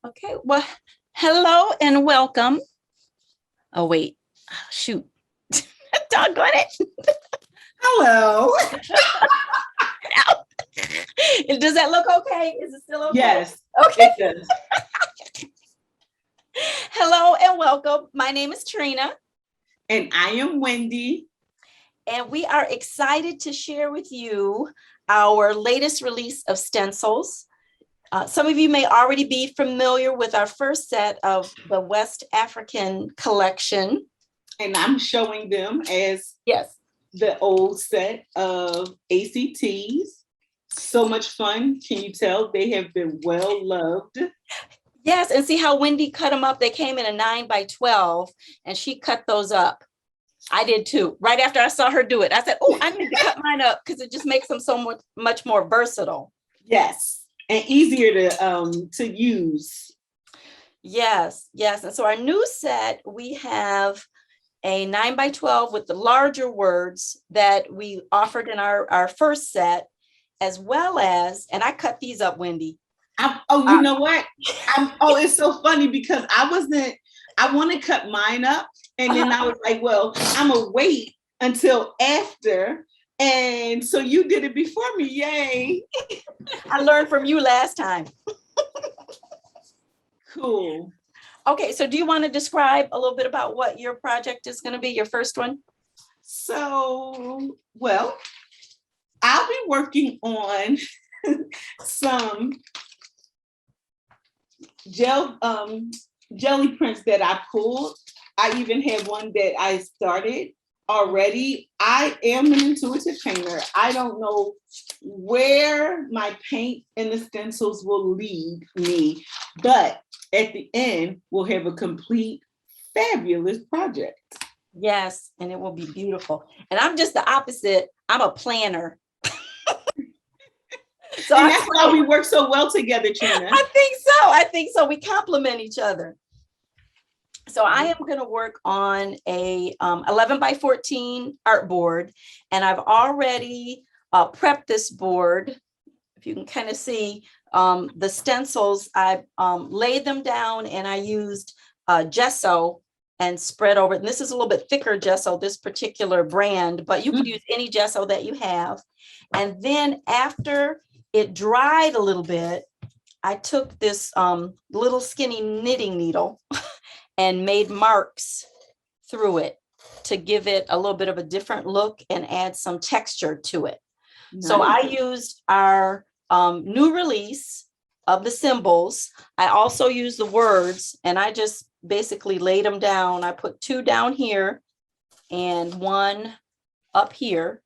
Okay, well, hello and welcome. Oh, wait, shoot. Doggone it. Hello. Does that look okay? Is it still okay? Yes. Okay. It does. Hello and welcome. My name is Trena. And I am Wendy. And we are excited to share with you our latest release of stencils. Some of you may already be familiar with our first set of the West African collection. And I'm showing them as Yes. the old set of ACTs. So much fun. Can you tell they have been well loved? Yes, and see how Wendy cut them up. They came in a 9x12 and she cut those up. I did too. Right after I saw her do it, I said, oh, I need to cut mine up because it just makes them so much more versatile. Yes. And easier to use. Yes, yes. And so our new set, we have a 9x12 with the larger words that we offered in our first set, as well as, and I cut these up, Wendy. You know what? It's so funny because I want to cut mine up. And then I was like, well, I'm going to wait until after. And so you did it before me. Yay. I learned from you last time. Cool. Okay, so do you want to describe a little bit about what your project is going to be, your first one? So, well, I'll be working on some jelly prints that I pulled. I even have one that I started already. I am an intuitive painter. I don't know where my paint and the stencils will lead me, but at the end, we'll have a complete, fabulous project. Yes, and it will be beautiful. And I'm just the opposite. I'm a planner. So and that's why we work so well together, Trena. I think so. We complement each other. So I am going to work on a 11x14 art board, and I've already prepped this board. If you can kind of see the stencils, I laid them down and I used gesso and spread over. And this is a little bit thicker gesso, this particular brand, but you can use any gesso that you have. And then after it dried a little bit, I took this little skinny knitting needle and made marks through it to give it a little bit of a different look and add some texture to it. Nice. So I used our new release of the symbols. I also used the words, and I just basically laid them down. I put 2 down here and 1 up here.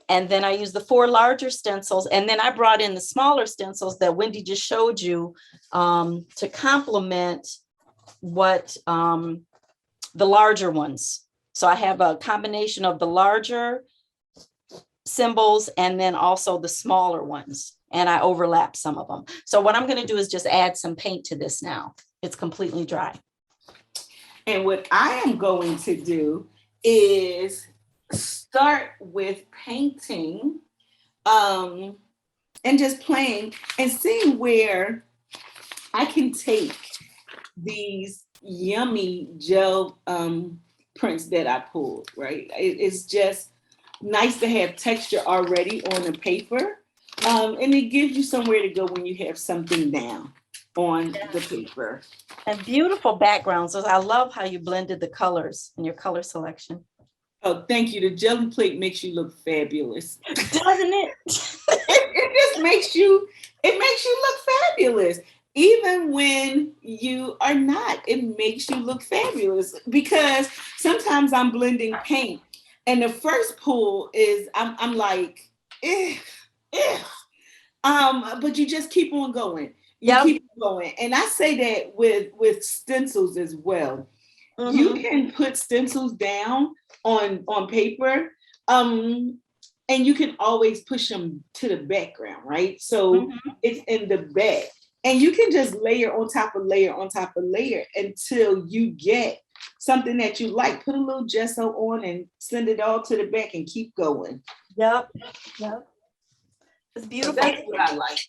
And then I used the 4 larger stencils. And then I brought in the smaller stencils that Wendy just showed you to complement what the larger ones. So I have a combination of the larger symbols and then also the smaller ones. And I overlap some of them. So what I'm going to do is just add some paint to this now. It's completely dry. And what I am going to do is start with painting and just playing and seeing where I can take these yummy gel prints that I pulled, right? It's just nice to have texture already on the paper. And it gives you somewhere to go when you have something down on the paper. And beautiful backgrounds. So I love how you blended the colors in your color selection. Oh, thank you. The jelly plate makes you look fabulous. Doesn't it? It just makes you look fabulous. Even when you are not, it makes you look fabulous because sometimes I'm blending paint and the first pull is I'm like, but you just keep on going. Keep going. And I say that with stencils as well. Mm-hmm. You can put stencils down on paper, and you can always push them to the background, right? So it's in the back. And you can just layer on top of layer on top of layer until you get something that you like. Put a little gesso on and send it all to the back and keep going. Yep. It's beautiful. So that's what I like.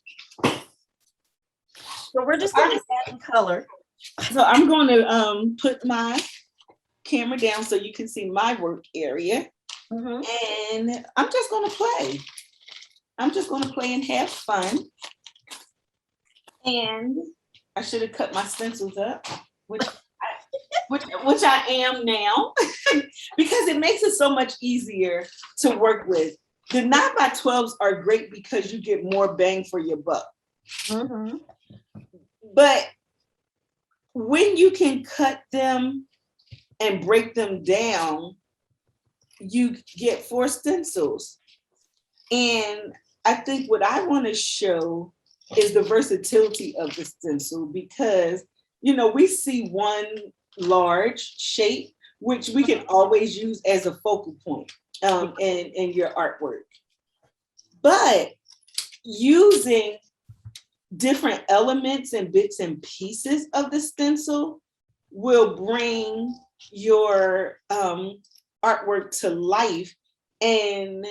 So we're just going to add in color. So I'm going to put my camera down so you can see my work area. Mhm. And I'm just going to play. I'm just going to play and have fun. And I should have cut my stencils up, which I am now, because it makes it so much easier to work with. The 9x12s are great because you get more bang for your buck. Mhm. But when you can cut them and break them down, you get 4 stencils. And I think what I want to show is the versatility of the stencil, because, we see one large shape, which we can always use as a focal point in your artwork. But using different elements and bits and pieces of the stencil will bring your artwork to life and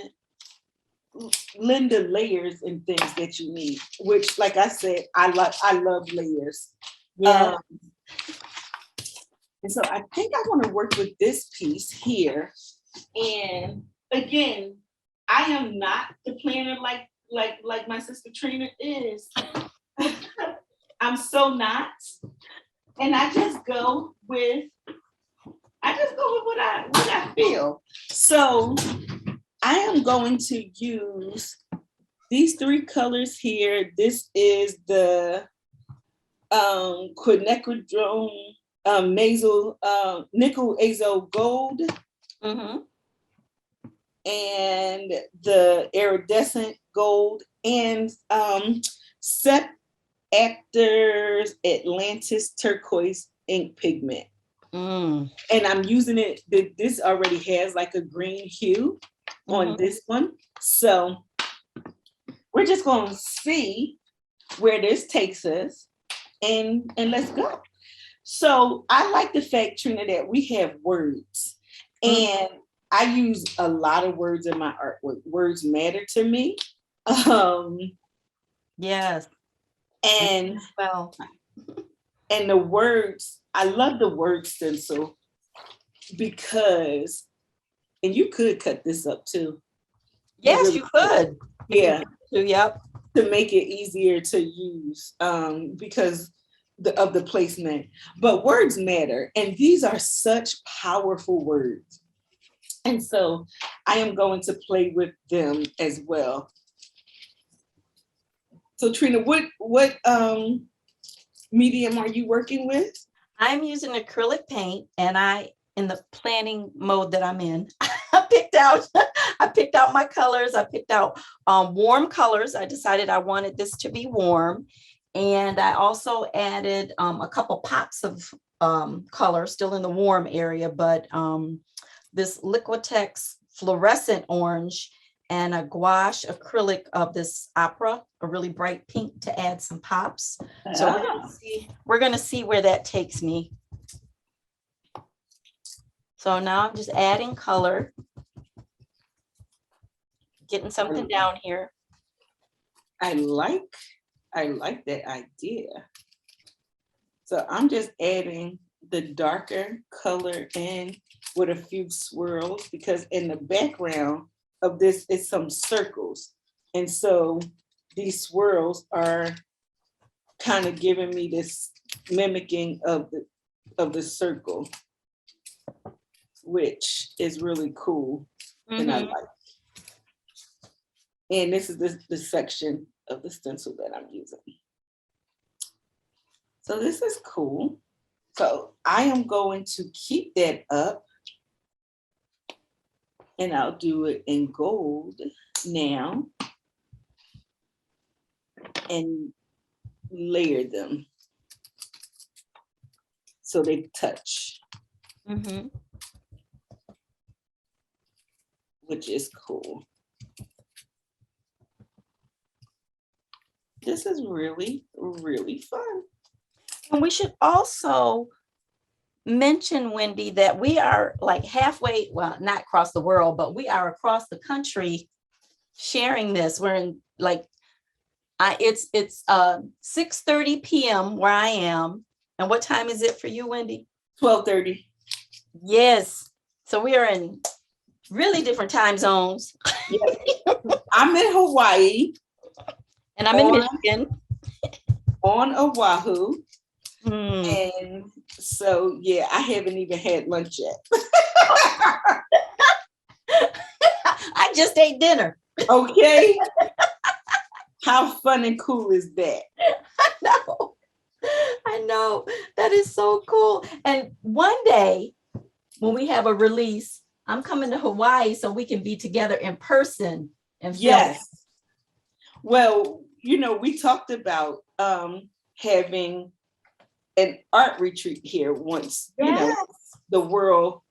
lend the layers and things that you need, which, like I said, I love layers. Yeah. And so I think I want to work with this piece here. And again, I am not the planner like my sister Trena is. I'm so not. And I just go with what I feel. So I am going to use these 3 colors here. This is the quinacridone nickel azo gold, Mhm. and the iridescent gold, and Sep Actors Atlantis turquoise ink pigment. Mm. And I'm using it, this already has like a green hue on this one. So we're just going to see where this takes us, and let's go. So I like the fact, Trena, that we have words, and I use a lot of words in my artwork. Words matter to me. Yes. And Well. And the words, I love the word stencil because, and you could cut this up too. Yes, you could. Yeah. Yep. To make it easier to use because of the placement. But words matter, and these are such powerful words. And so I am going to play with them as well. So Trena, what medium are you working with? I'm using acrylic paint, and in the planning mode that I'm in, I picked out my colors. I picked out warm colors. I decided I wanted this to be warm. And I also added a couple pops of color still in the warm area, but this Liquitex fluorescent orange and a gouache acrylic of this opera, a really bright pink, to add some pops. So we're gonna see where that takes me. So now I'm just adding color, getting something down here. I like that idea. So I'm just adding the darker color in with a few swirls, because in the background of this is some circles. And so these swirls are kind of giving me this mimicking of the circle, which is really cool. And I like. And this is the section of the stencil that I'm using. So this is cool. So I am going to keep that up, and I'll do it in gold now and layer them so they touch, which is cool. This is really, really fun. And we should also mention, Wendy, that we are like halfway, well, not across the world, but we are across the country sharing this. We're in like It's 6:30 p.m. where I am. And what time is it for you, Wendy? 12:30. Yes. So we are in really different time zones. Yes. I'm in Hawaii. And I'm in Michigan. On Oahu. Hmm. And so, yeah, I haven't even had lunch yet. I just ate dinner. Okay. How fun and cool is that? I know. That is so cool. And one day when we have a release, I'm coming to Hawaii so we can be together in person and film. Yes. Well, we talked about having an art retreat here once, the world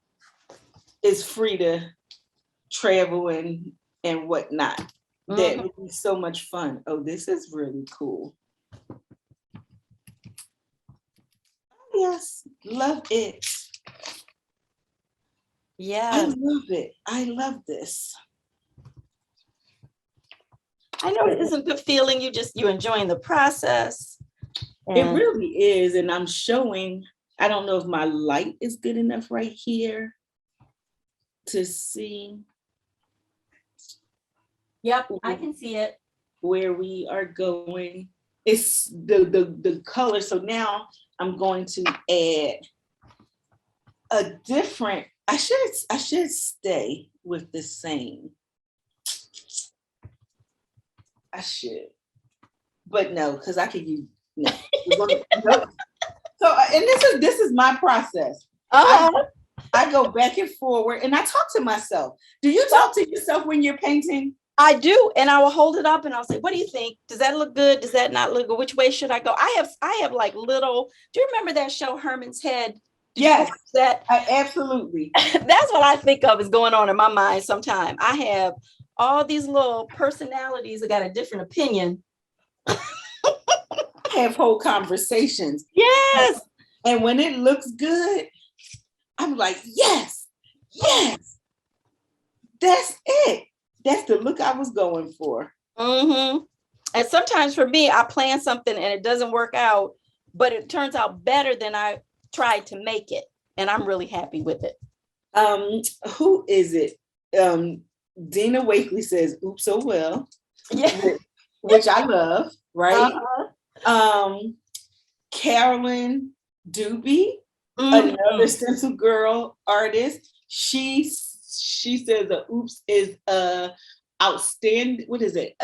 is free to travel and whatnot. Mm-hmm. That would be so much fun. Oh, this is really cool. Yes, love it. Yeah, I love it. I love this. I know it isn't the feeling. You enjoying the process. It really is. And I'm showing, I don't know if my light is good enough right here to see. Yep, I can see it. Where we are going. It's the color. So now I'm going to add a different, I should stay with the same. I should. But no, because I could use no. No. So and this is my process. I go back and forward and I talk to myself. Do you talk to yourself when you're painting? I do, and I will hold it up and I'll say, "What do you think? Does that look good? Does that not look good? Which way should I go?" I have like little. Do you remember that show Herman's Head? Yes, that absolutely. That's what I think of is going on in my mind. Sometimes I have all these little personalities that got a different opinion. I have whole conversations. Yes, and when it looks good, I'm like, yes, that's it. That's the look I was going for. Mm-hmm. And sometimes for me, I plan something and it doesn't work out, but it turns out better than I tried to make it. And I'm really happy with it. Who is it? Dina Wakely says, "Oops, oh well." Yeah. Which I love, right? Carolyn Doobie, another StencilGirl artist. She says the oops is outstanding. What is it?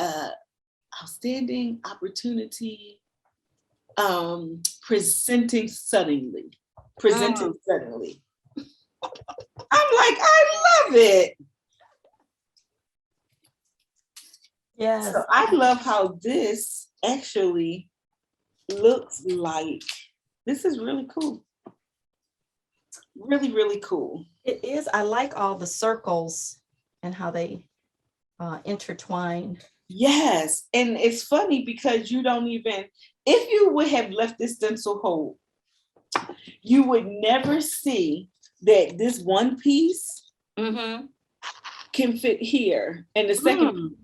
Outstanding opportunity. Presenting suddenly. I'm like, I love it. Yes. So I love how this actually looks like. This is really cool. Really, really cool. It is. I like all the circles and how they intertwine. Yes. And it's funny because you don't even, if you would have left this stencil whole, you would never see that this one piece can fit here. And the second,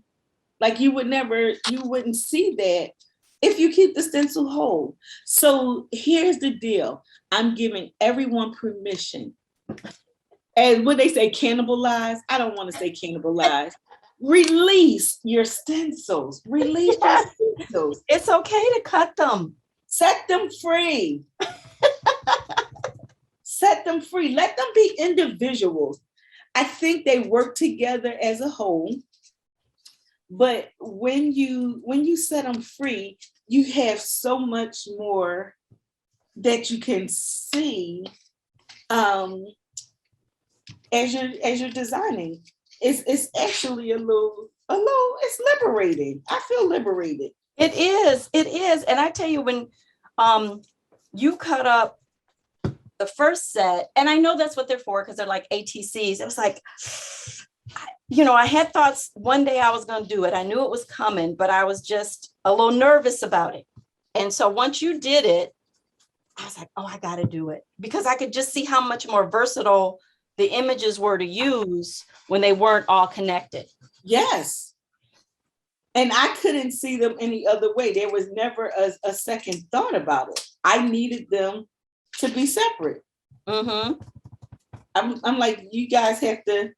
like you wouldn't see that if you keep the stencil whole. So here's the deal. I'm giving everyone permission. And when they say cannibalize, I don't want to say cannibalize. Release your stencils. Release your stencils. It's okay to cut them. Set them free. Set them free. Let them be individuals. I think they work together as a whole. But when you set them free, you have so much more that you can see as you're designing. It's actually a little, it's liberating. I feel liberated. It is. And I tell you, when you cut up the first set, and I know that's what they're for because they're like ATCs. It was like, I had thoughts one day I was going to do it. I knew it was coming, but I was just a little nervous about it. And so once you did it, I was like, oh, I got to do it, because I could just see how much more versatile the images were to use when they weren't all connected. Yes. And I couldn't see them any other way. There was never a second thought about it. I needed them to be separate. Mm-hmm. I'm like, you guys have to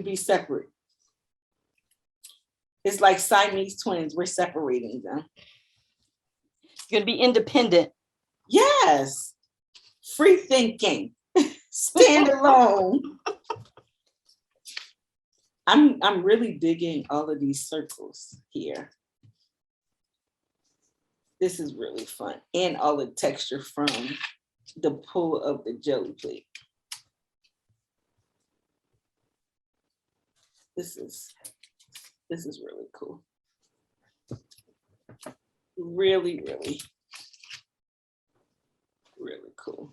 be separate. It's like Siamese twins. We're separating them. You're gonna be independent. Yes. Free thinking. Stand alone. I'm really digging all of these circles here. This is really fun. And all the texture from the pull of the jelly plate. This is really cool. Really, really, really cool.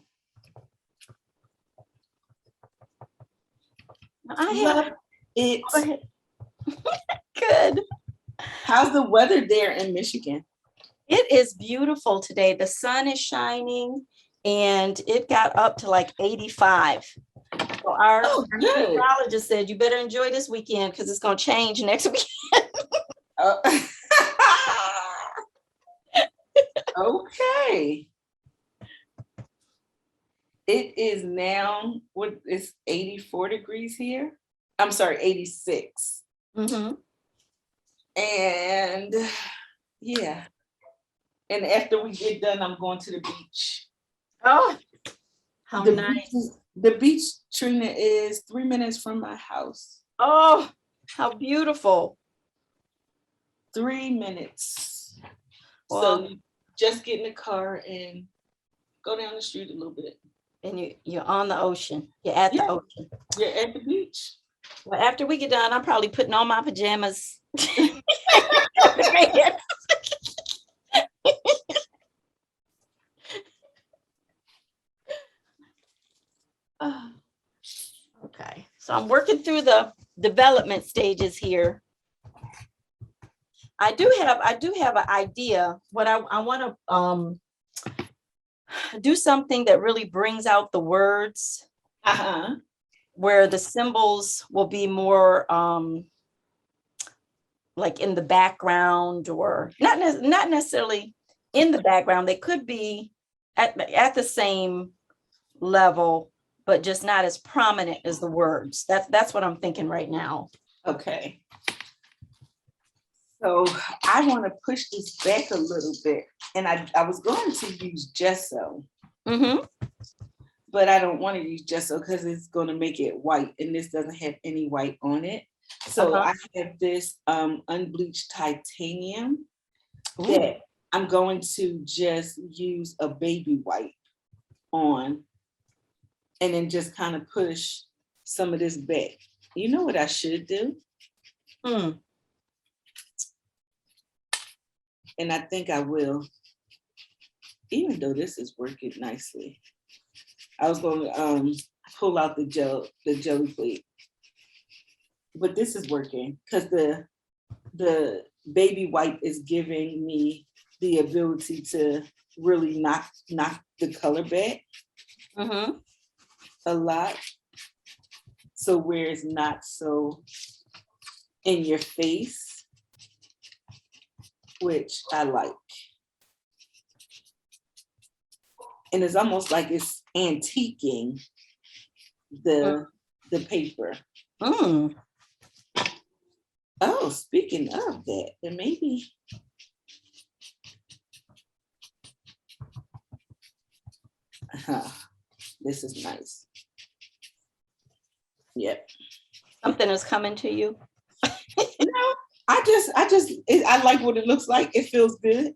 I Love have it. Go ahead. Good. How's the weather there in Michigan? It is beautiful today. The sun is shining and it got up to like 85. So our Good. meteorologist said you better enjoy this weekend because it's going to change next week. Okay. It is now, what is 84 degrees here? I'm sorry, 86. Mm-hmm. And yeah. And after we get done, I'm going to the beach. Oh, how The nice. The beach, Trina, is 3 minutes from my house. Oh, how beautiful. 3 minutes. Well, So you just get in the car and go down the street a little bit. and you're on the ocean. You're at the ocean. You're at the beach. Well, after we get done, I'm probably putting on my pajamas. Okay, so I'm working through the development stages here. I do have an idea. What I want to do something that really brings out the words, where the symbols will be more like in the background, or not necessarily in the background. They could be at the same level, but just not as prominent as the words. That's what I'm thinking right now. Okay. So I want to push this back a little bit. And I was going to use gesso, but I don't want to use gesso because it's going to make it white. And this doesn't have any white on it. So I have this unbleached titanium that I'm going to just use a baby wipe on and then just kind of push some of this back. You know what I should do? And I think I will, even though this is working nicely. I was going to pull out the jelly plate, but this is working because the baby wipe is giving me the ability to really knock the color back a lot. So where it's not so in your face, which I like. And it's almost like it's antiquing the paper. Oh, speaking of that, then maybe this is nice. Yep. Something is coming to you. No, I like what it looks like. It feels good.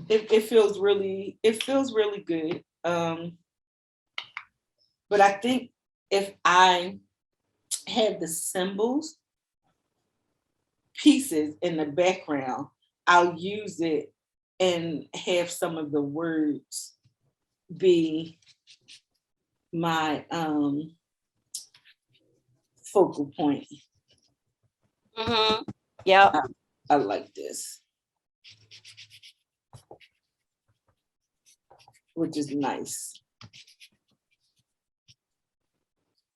It feels really good. But I think if I had the symbols pieces in the background, I'll use it and have some of the words be my focal point. Yeah. I like this, which is nice.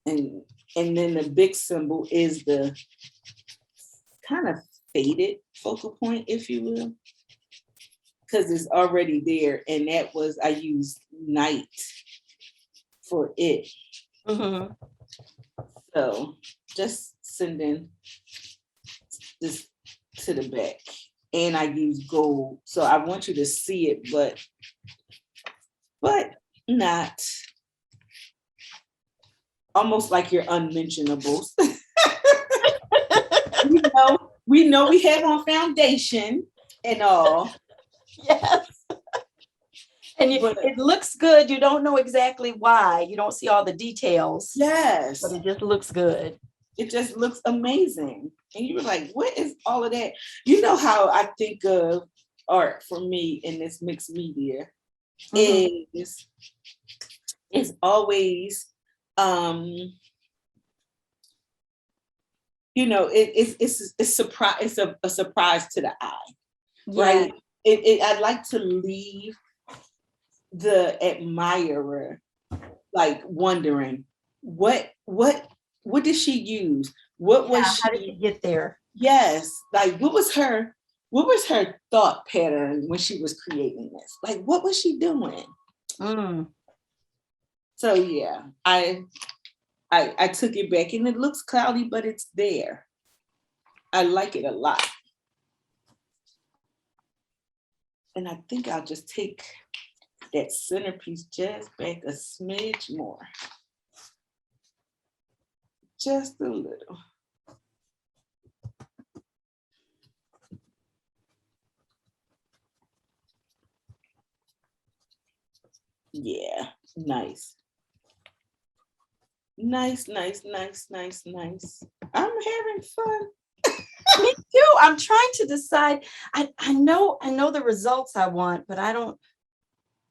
And then the big symbol is the kind of faded focal point, if you will, because it's already there. And that was, I used night for it. Mhm. So just sending this to the back. And I use gold. So I want you to see it, but not. Almost like your unmentionables. we know we have on foundation and all. Yes. And it looks good. You don't know exactly why. You don't see all the details. Yes. But it just looks good. It just looks amazing. And you were like, what is all of that? You know how I think of art for me in this mixed media is always it's a surprise to the eye. Yeah. Right? I'd like to leave the admirer like wondering what did she use? What was she? How did she get there? Yes, like what was her thought pattern when she was creating this? Like what was she doing? So yeah, I took it back and it looks cloudy, but it's there. I like it a lot. And I think I'll just take that centerpiece just back a smidge more. Just a little. Yeah, nice. Nice. I'm having fun. Me too. I'm trying to decide. I know the results I want, but I'm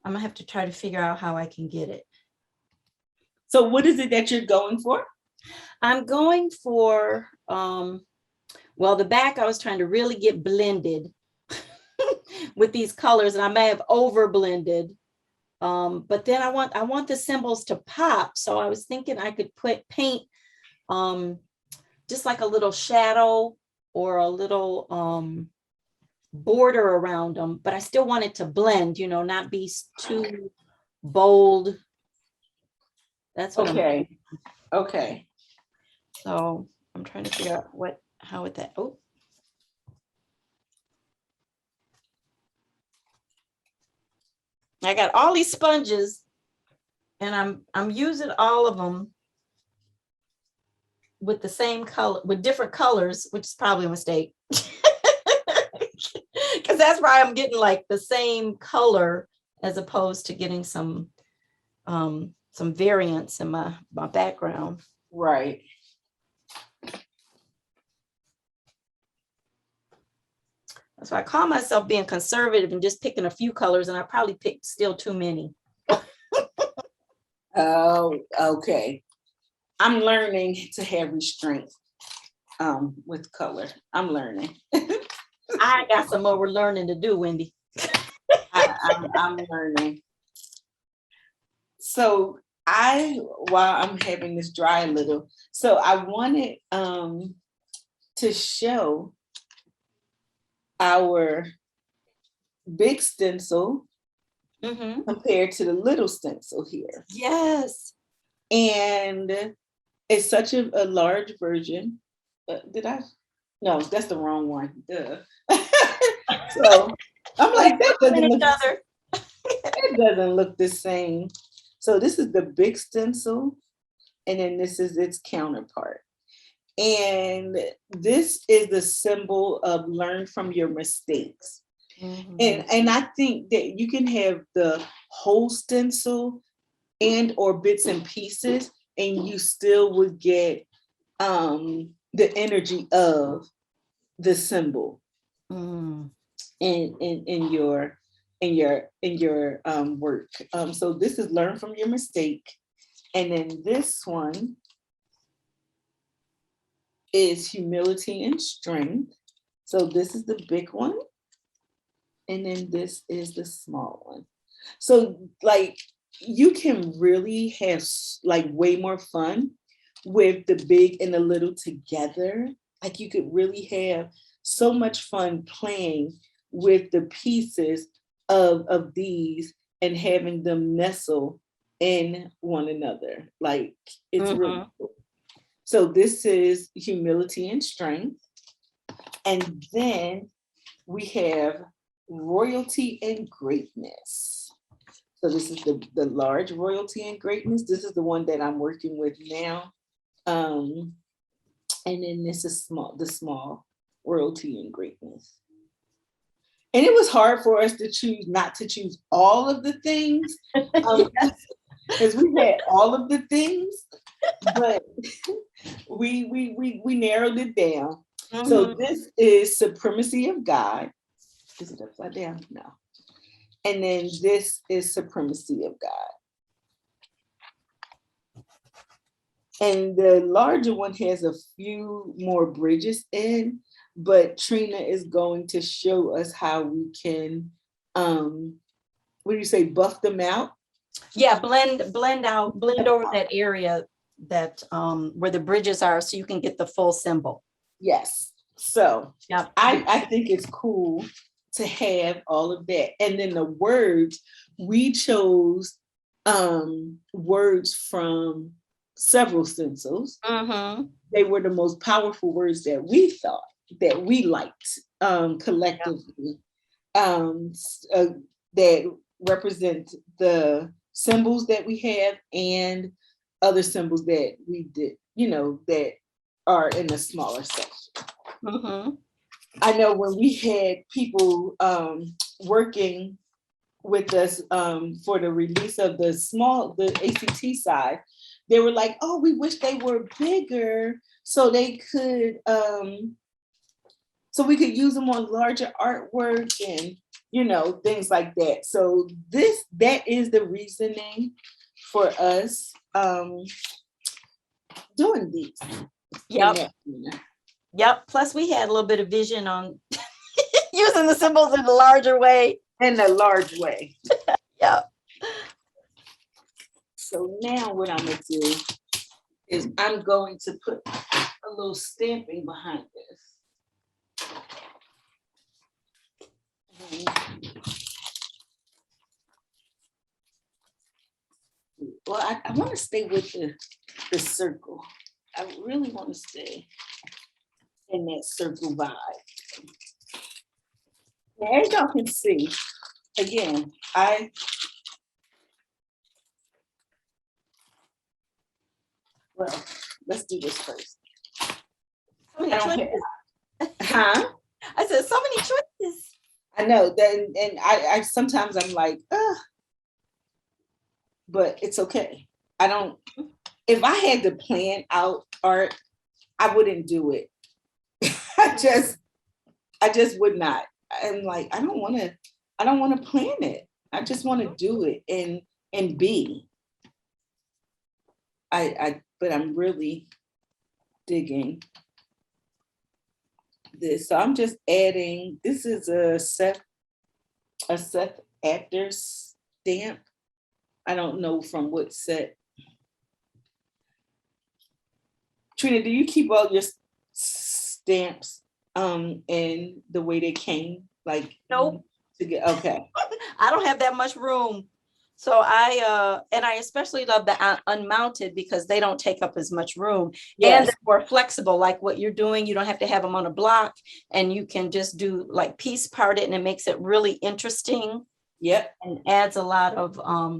gonna have to try to figure out how I can get it. So what is it that you're going for? I'm going for, well, the back I was trying to really get blended with these colors, and I may have over blended. But then I want the symbols to pop. So I was thinking I could paint just like a little shadow or a little border around them, but I still want it to blend, not be too bold. That's what Okay. So I'm trying to figure out how would that, I got all these sponges and I'm using all of them with the same color, with different colors, which is probably a mistake. Because that's why I'm getting like the same color as opposed to getting some variance in my background. Right. So I call myself being conservative and just picking a few colors, and I probably picked still too many. Oh, okay. I'm learning to have restraint with color. I'm learning. I got some more learning to do, Wendy. I'm learning. So while I'm having this dry a little, so I wanted to show our big stencil compared to the little stencil here. Yes. And it's such a large version. No, that's the wrong one. Duh. So I'm like, that doesn't look the same. So this is the big stencil, and then this is its counterpart. And this is the symbol of learn from your mistakes. And I think that you can have the whole stencil and or bits and pieces, and you still would get the energy of the symbol in your work. So this is learn from your mistake, and then this one is humility and strength. So this is the big one, and then this is the small one. So like you can really have like way more fun with the big and the little together like you could really have so much fun playing with the pieces of these and having them nestle in one another. Like it's really cool. So this is humility and strength. And then we have royalty and greatness. So this is the large royalty and greatness. This is the one that I'm working with now. And then this is the small royalty and greatness. And it was hard for us to choose, not to choose all of the things, because we had all of the things, but we narrowed it down. So this is supremacy of God. Is it upside down? No. And then this is supremacy of God. And the larger one has a few more bridges in, but Trena is going to show us how we can, what do you say, buff them out? Yeah, blend over that area that where the bridges are, so you can get the full symbol. Yes. So yeah, I think it's cool to have all of that. And then the words, we chose words from several stencils. They were the most powerful words that we thought, that we liked collectively, that represent the symbols that we have and other symbols that we did, that are in a smaller section. I know when we had people working with us for the release of the ACT side, they were like, oh, we wish they were bigger so they could, so we could use them on larger artwork and, things like that. So that is the reasoning for us doing these. Yep. Plus we had a little bit of vision on using the symbols in a larger way. In a large way. Yeah. So now what I'm gonna do is I'm going to put a little stamping behind this. Well, I want to stay with the circle. I really want to stay in that circle vibe. Now, as y'all can see, again, well, let's do this first. Huh? I said so many choices. I know that, and I sometimes I'm like, but it's okay. If I had to plan out art, I wouldn't do it. I just would not. I'm like, I don't want to plan it. I just want to do it and be. But I'm really digging this. So I'm just adding, this is a Seth Actor stamp. I don't know from what set. Trena, do you keep all your stamps in the way they came? Like, nope. Okay. I don't have that much room. So I especially love the unmounted because they don't take up as much room. Yes. And they're more flexible, like what you're doing. You don't have to have them on a block, and you can just do like piece part it, and it makes it really interesting. Yep. And adds a lot of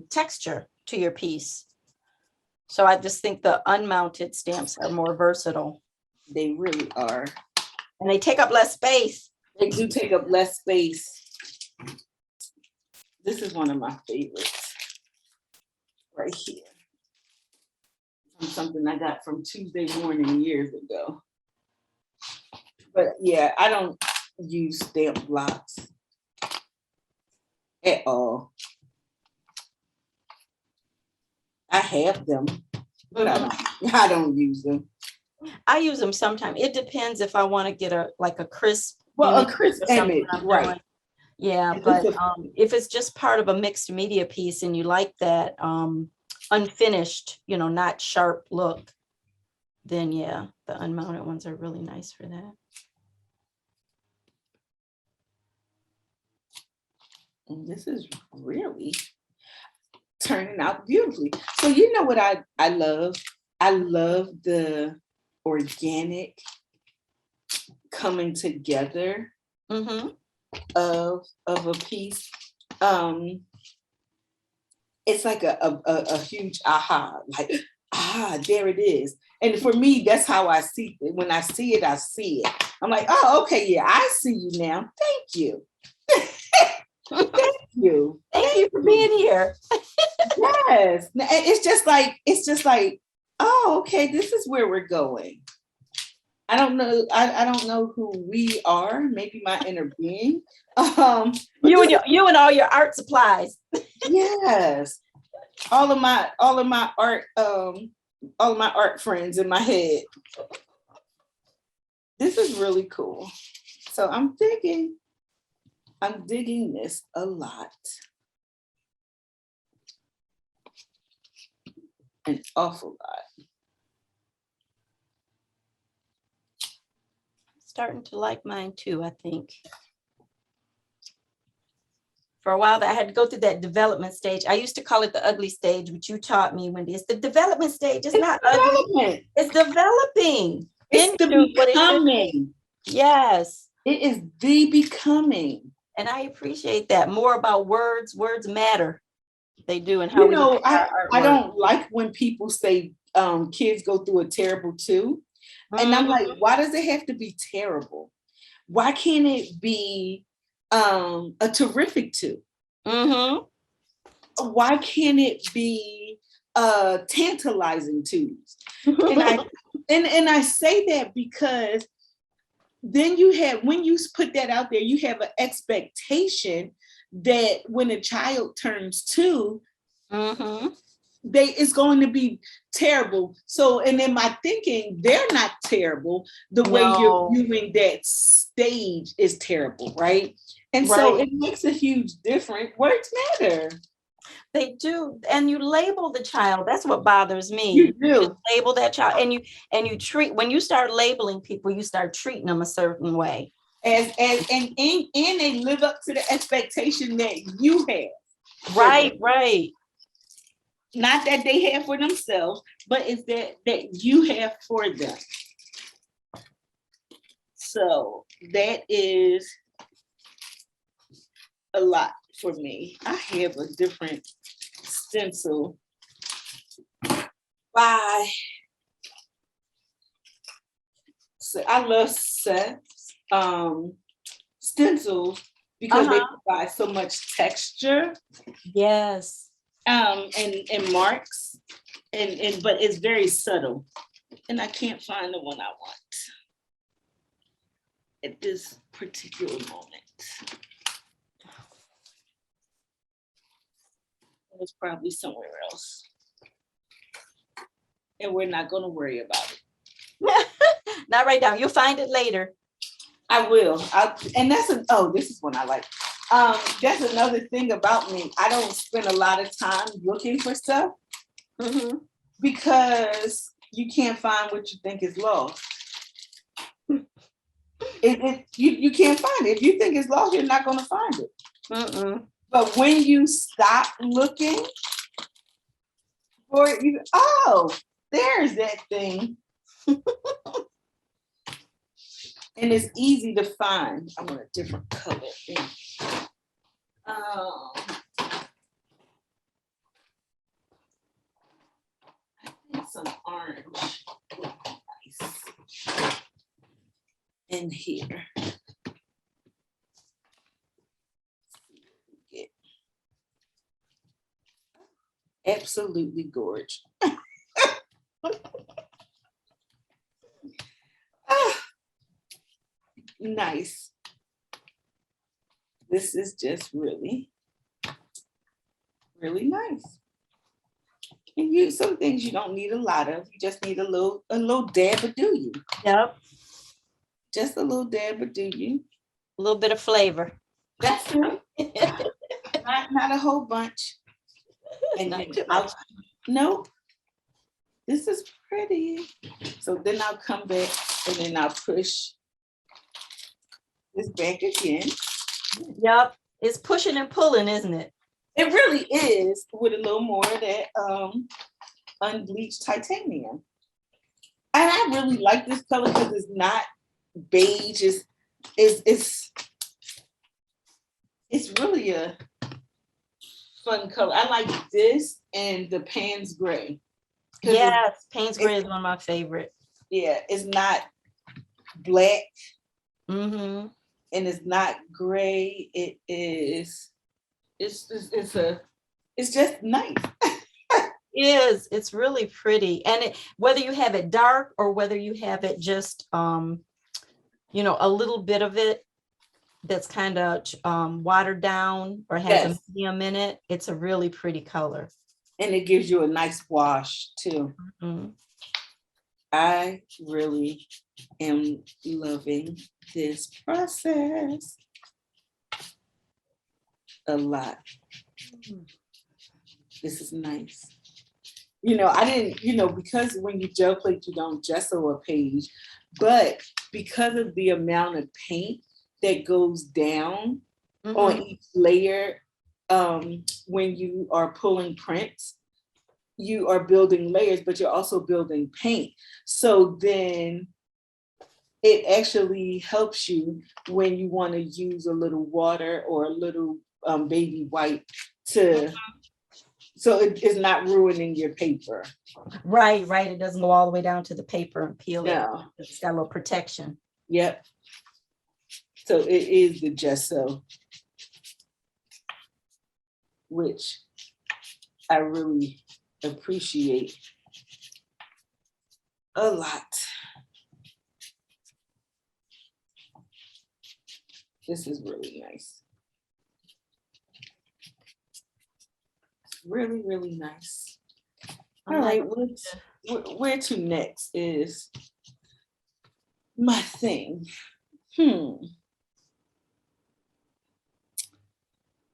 texture to your piece. So I just think the unmounted stamps are more versatile. They really are. And they take up less space. They do take up less space. This is one of my favorites right here. Something I got from Tuesday Morning years ago. But yeah, I don't use stamp blocks at all. I have them, but I don't use them. I use them sometimes. It depends if I want to get a crisp. A crisp image, right? Doing. Yeah, but if it's just part of a mixed media piece and you like that unfinished, not sharp look, then yeah, the unmounted ones are really nice for that. And this is really turning out beautifully. So you know what I love? I love the organic coming together Mm-hmm. of a piece. It's like a huge aha, like, there it is. And for me, that's how I see it. When I see it, I see it. I'm like, oh, okay, yeah, I see you now. Thank you. Thank you. Thank you for being here. Yes. It's just like, oh, okay, this is where we're going. I don't know. I don't know who we are, maybe my inner being. But You and all your art supplies. yes. All of my art, all of my art friends in my head. This is really cool. So I'm digging this a lot. An awful lot. Starting to like mine too, I think. For a while, I had to go through that development stage. I used to call it the ugly stage, which you taught me, Wendy. It's the development stage. It's not ugly. It's developing. It's the becoming. Yes. It is the becoming. And I appreciate that. More about words. Words matter. They do. And how I don't like when people say kids go through a terrible two. And I'm like, why does it have to be terrible? Why can't it be a terrific two? Mm-hmm. Why can't it be tantalizing twos? And I say that because then when you put that out there, you have an expectation that when a child turns two, it's going to be terrible. So, and in my thinking, they're not terrible. The way you're viewing that stage is terrible, right? And so it makes a huge difference. Words matter. They do. And you label the child. That's what bothers me. You do. You label that child, and you treat, when you start labeling people, you start treating them a certain way. And they live up to the expectation that you have. Right. Not that they have for themselves, but it's that you have for them. So that is a lot for me. I have a different stencil by, so I love Seth's stencils because they provide so much texture. Yes. And marks, and but it's very subtle, and I can't find the one I want at this particular moment. It's probably somewhere else, and we're not going to worry about it. Not right now. You'll find it later. I will. And this is one I like. That's another thing about me. I don't spend a lot of time looking for stuff because you can't find what you think is lost. You can't find it. If you think it's lost, you're not going to find it. But when you stop looking for it, there's that thing. And it's easy to find. I want a different color. I think some orange would be nice in here. Absolutely gorgeous. Nice. This is just really, really nice. And some things you don't need a lot of. You just need a little dab of do you. Yep. Just a little dab of do you. A little bit of flavor. That's right. not a whole bunch. And not too much. Nope. this is pretty. So then I'll come back and then I'll push this back again. Yep. It's pushing and pulling, isn't it? It really is, with a little more of that unbleached titanium. And I really like this color because it's not beige. It's really a fun color. I like this and the Payne's gray. Yes, Payne's gray is one of my favorite. Yeah, it's not black. Mm-hmm. And it's not gray. It is. It's just nice. It's really pretty. And whether you have it dark or whether you have it just you know, a little bit of it that's kind of watered down or has a medium in it, it's a really pretty color. And it gives you a nice wash too. Mm-hmm. I really am loving this process a lot. This is nice. You know, I didn't, you know, because when you gel plate, you don't gesso a page, but because of the amount of paint that goes down on each layer, when you are pulling prints, you are building layers, but you're also building paint. So then it actually helps you when you want to use a little water or a little baby wipe to, so it is not ruining your paper. Right. It doesn't go all the way down to the paper and peel it. It's got a little protection. Yep. So it is the gesso, which I really appreciate a lot. This is really nice. Really, really nice. All right, where to next is my thing.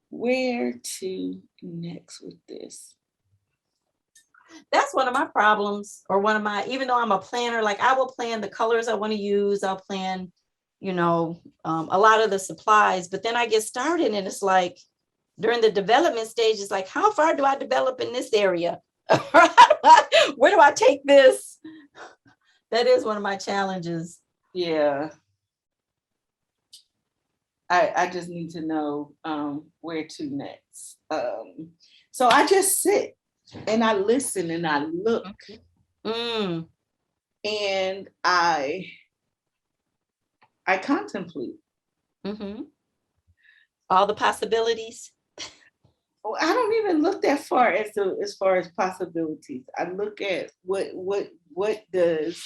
Where to next with this? That's one of my problems, or one of my, even though I'm a planner, like I will plan the colors I want to use. I'll plan, you know, a lot of the supplies, but then I get started and it's like during the development stage, it's like, how far do I develop in this area? Where do I take this? That is one of my challenges. Yeah. I just need to know where to next. So I just sit and I listen and I look and I contemplate. All the possibilities. Oh, I don't even look that far as far as possibilities. I look at what does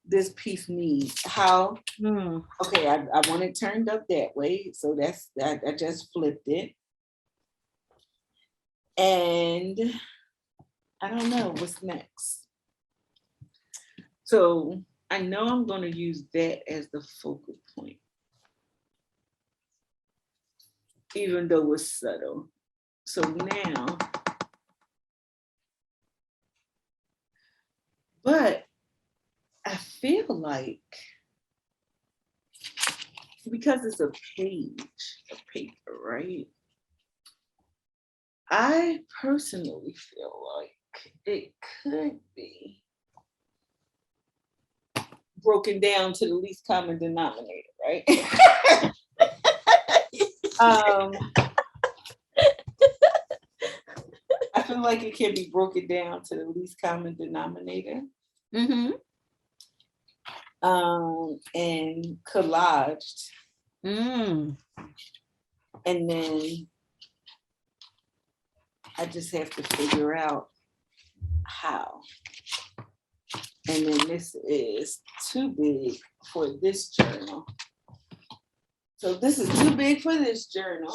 this piece need? How? Okay, I want it turned up that way, so that's that. I just flipped it, and I don't know what's next. So I know I'm going to use that as the focal point, even though it's subtle. So now, but I feel like because it's a page of paper, right? I personally feel like it could be broken down to the least common denominator, right? I feel like it can be broken down to the least common denominator. And collaged. And then I just have to figure out how. And then this is too big for this journal. So this is too big for this journal.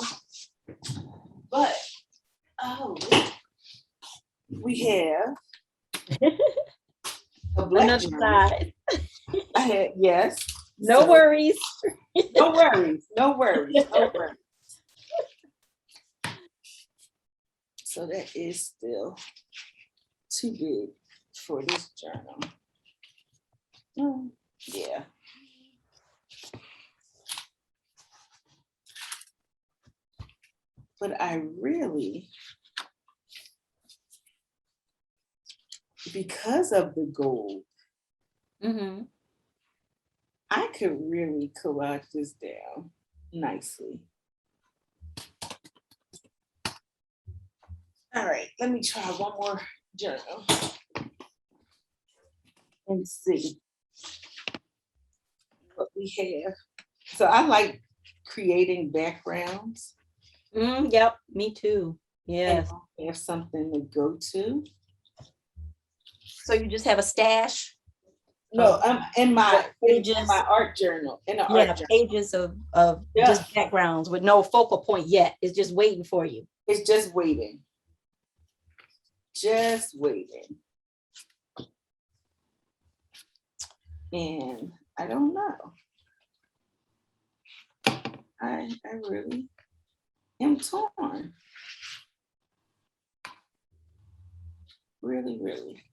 But we have a black journal. I had, yes. No worries. No worries. So that is still too big for this journal. Oh, yeah. But I really, because of the gold, I could really collage this down nicely. All right, let me try one more journal and see what we have. So I like creating backgrounds. Yep, me too. Yes. And have something to go to. So you just have a stash? No, I'm in my pages, in my art journal. In the yeah, art journal. pages of just backgrounds with no focal point yet. It's just waiting for you. It's just waiting. Just waiting. And I don't know. I really am torn. Really, really.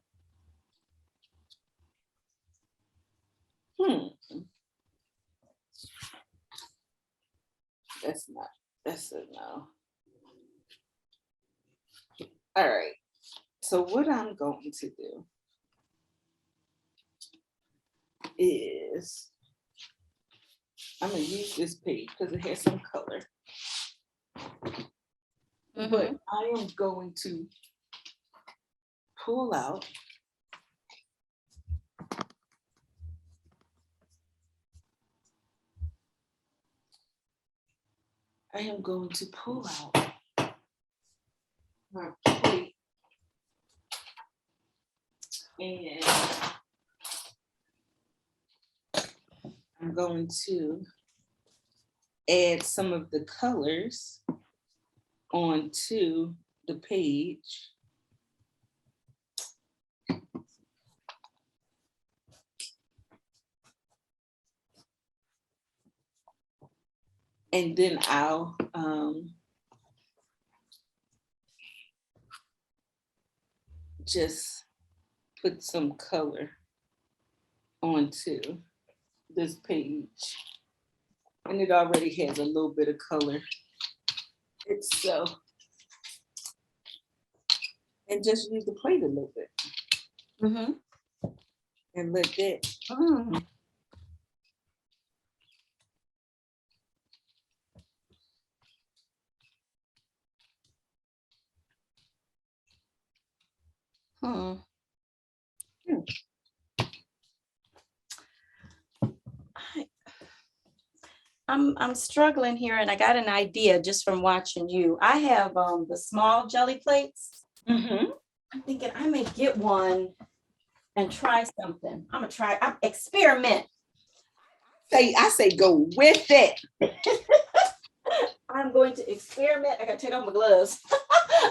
That's a no. All right. So what I'm going to do is I'm gonna use this page because it has some color. But I am going to pull out my plate and I'm going to add some of the colors onto the page. And then I'll just put some color onto this page. And it already has a little bit of color itself. And just use the plate a little bit. And let that. I'm struggling here, and I got an idea just from watching you. I have the small jelly plates. I'm thinking I may get one and try something. I'm experiment. I say go with it. I'm going to experiment. I gotta take off my gloves.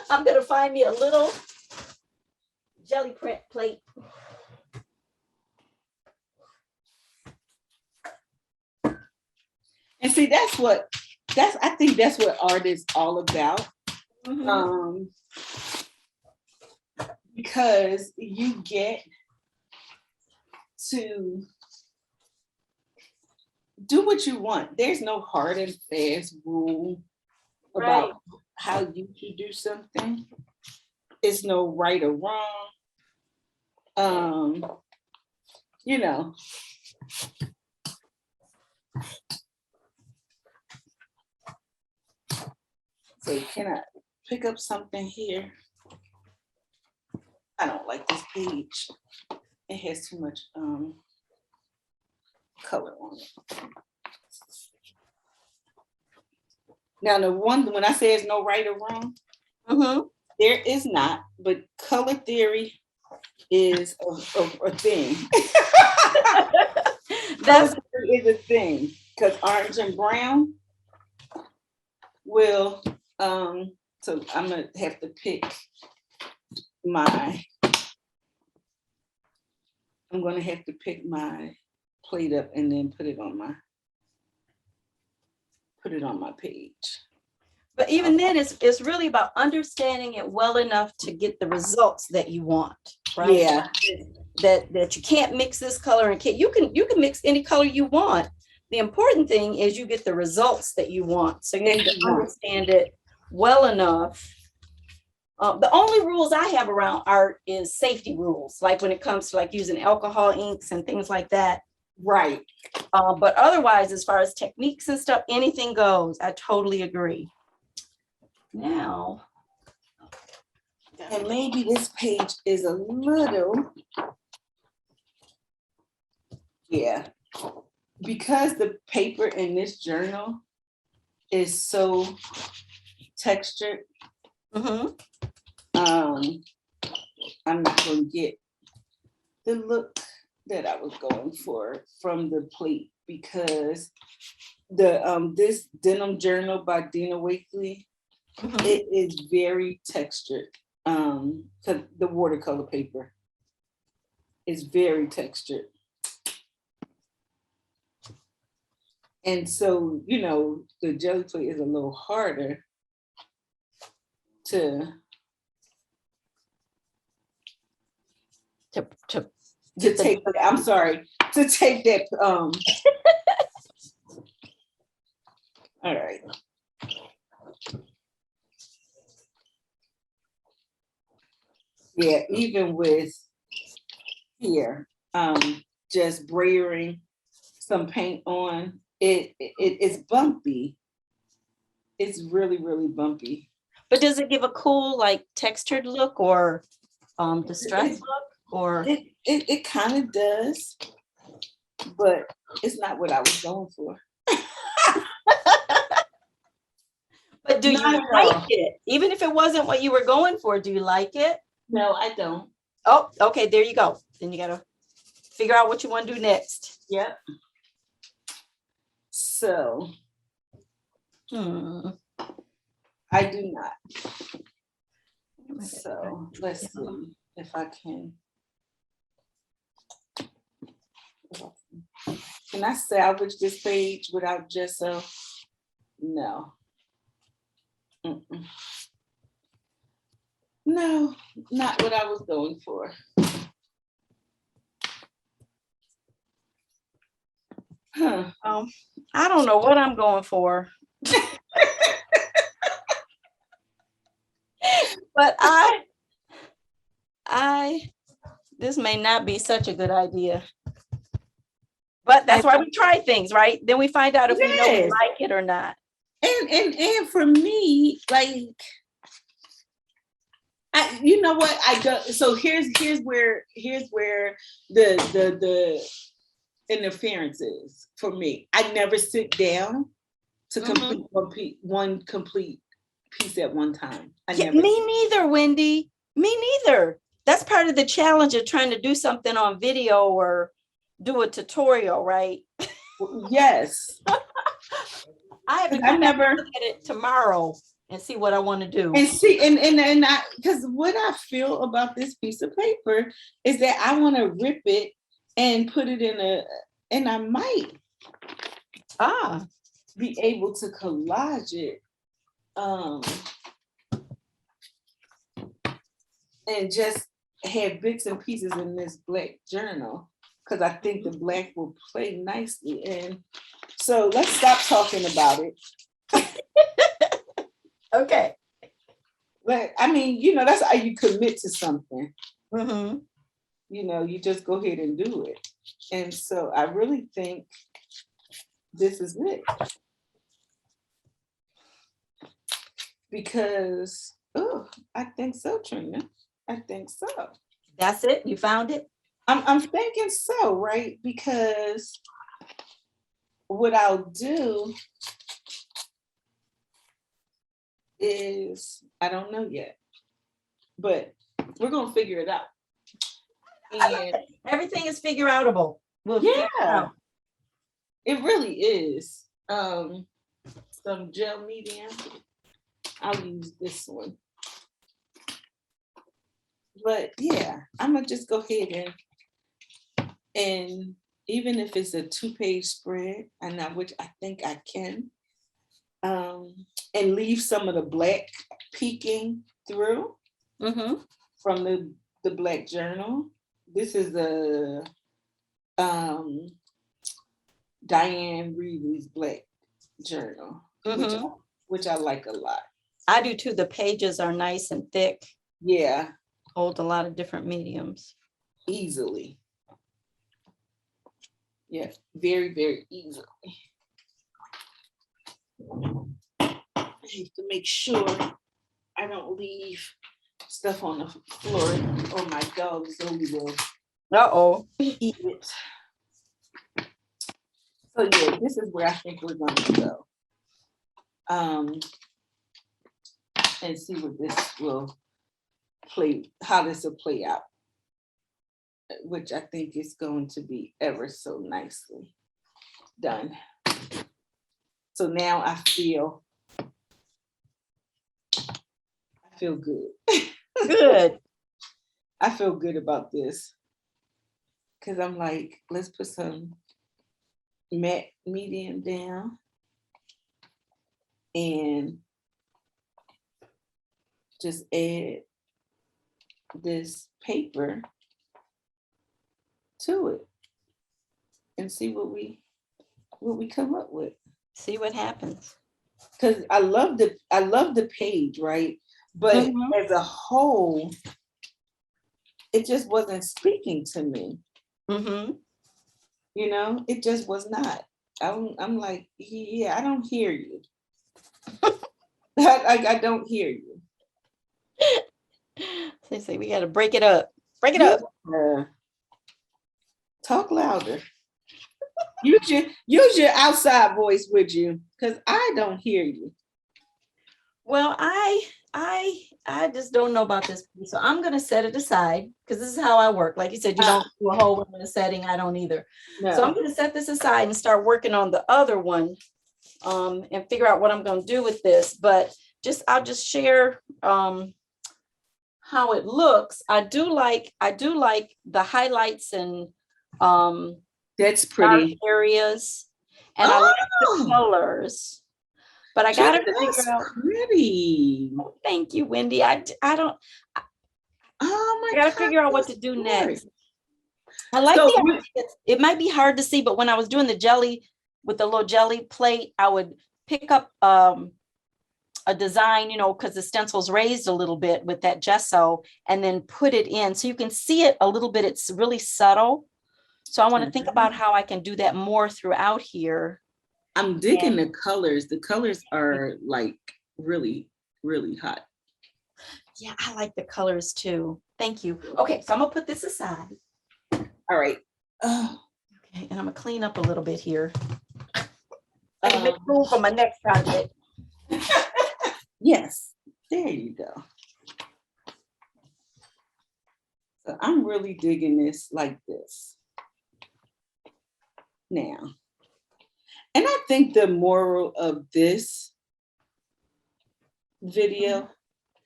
I'm gonna find me a little jelly print plate. And see, I think that's what art is all about. Because you get to do what you want. There's no hard and fast rule about how you should do something. It's no right or wrong. You know. So can I pick up something here? I don't like this page. It has too much color on it. Now when I say it's no right or wrong, there is not, but color theory is a thing. That is a thing, because orange and brown will, so I'm gonna have to pick my plate up and then put it on my page. But even then, it's really about understanding it well enough to get the results that you want, right? Yeah. That you can't mix this color and you can mix any color you want. The important thing is you get the results that you want. So you need to understand it well enough. The only rules I have around art is safety rules, like when it comes to like using alcohol inks and things like that. Right. But otherwise, as far as techniques and stuff, anything goes. I totally agree. Now, and maybe this page is a little, yeah, because the paper in this journal is so textured. I'm not going to get the look that I was going for from the plate, because the this denim journal by Dina Wakely, it is very textured. The watercolor paper is very textured. And so, you know, the jelly plate is a little harder to take, I'm sorry, to take that, all right. Yeah, even with here, just brayering some paint on, it's bumpy. It's really, really bumpy. But does it give a cool, like textured look or distressed look? Or it kind of does, but it's not what I was going for. But do you like it? Even if it wasn't what you were going for, do you like it? No, I don't. Oh, okay, there you go. Then you gotta figure out what you want to do next. Yep. So I do not. So let's see if I can. Can I salvage this page without gesso? No. No, not what I was going for. I don't know what I'm going for. But this may not be such a good idea. But that's why we try things, right? Then we find out if we know we like it or not. And for me, like, you know what I do. So here's where the interference is for me. I never sit down to complete one complete piece at one time. Me neither, Wendy. Me neither. That's part of the challenge of trying to do something on video or do a tutorial, right? Yes. I have to come back and look at it tomorrow and see what I want to do. And see, and I, because what I feel about this piece of paper is that I want to rip it and put it and I might be able to collage it and just have bits and pieces in this black journal, because I think the black will play nicely. And so let's stop talking about it. Okay. But I mean, you know, that's how you commit to something. You know, you just go ahead and do it. And so I really think this is it. Because, I think so, Trina. I think so. That's it? You found it? I'm thinking so, right? Because what I'll do is, I don't know yet, but we're gonna figure it out. And everything is figure outable. It really is. Some gel medium. I'll use this one. But yeah, I'm gonna just go ahead and even if it's a 2-page spread, which I think I can, and leave some of the black peeking through from the black journal. This is the Diane Reeves black journal, which I like a lot. I do too. The pages are nice and thick. Yeah. Hold a lot of different mediums. Easily. Yeah, very, very easily. I have to make sure I don't leave stuff on the floor or my dog Zoe will eat it. So yeah, this is where I think we're going to go. And see what this will how this will play out, which I think is going to be ever so nicely done. So now I feel good. Good. I feel good about this because I'm like, let's put some matte medium down and just add this paper to it and see what we come up with. See what happens. Because I love the page, right? But as a whole, it just wasn't speaking to me. You know, it just was not. I'm like, yeah, I don't hear you. I don't hear you. They say we got to break it up. Break it up. Talk louder. Use your outside voice, would you? Because I don't hear you. Well, I just don't know about this piece, so I'm gonna set it aside because this is how I work. Like you said, you don't do a whole one in a setting. I don't either. No. So I'm gonna set this aside and start working on the other one, and figure out what I'm gonna do with this. But I'll just share how it looks. I do like the highlights and that's pretty areas, and I like the colors. But I gotta figure out. Pretty. Oh, thank you, Wendy. I don't. I gotta figure out what to do next. I like the idea. It might be hard to see, but when I was doing the jelly with the little jelly plate, I would pick up a design, you know, because the stencil's raised a little bit with that gesso, and then put it in so you can see it a little bit. It's really subtle. So I want to think about how I can do that more throughout here. I'm digging the colors. The colors are like really, really hot. Yeah, I like the colors too. Thank you. Okay, so I'm gonna put this aside. All right. Okay, and I'm gonna clean up a little bit here. I can make room for my next project. Yes, there you go. So I'm really digging this like this. Now. And I think the moral of this video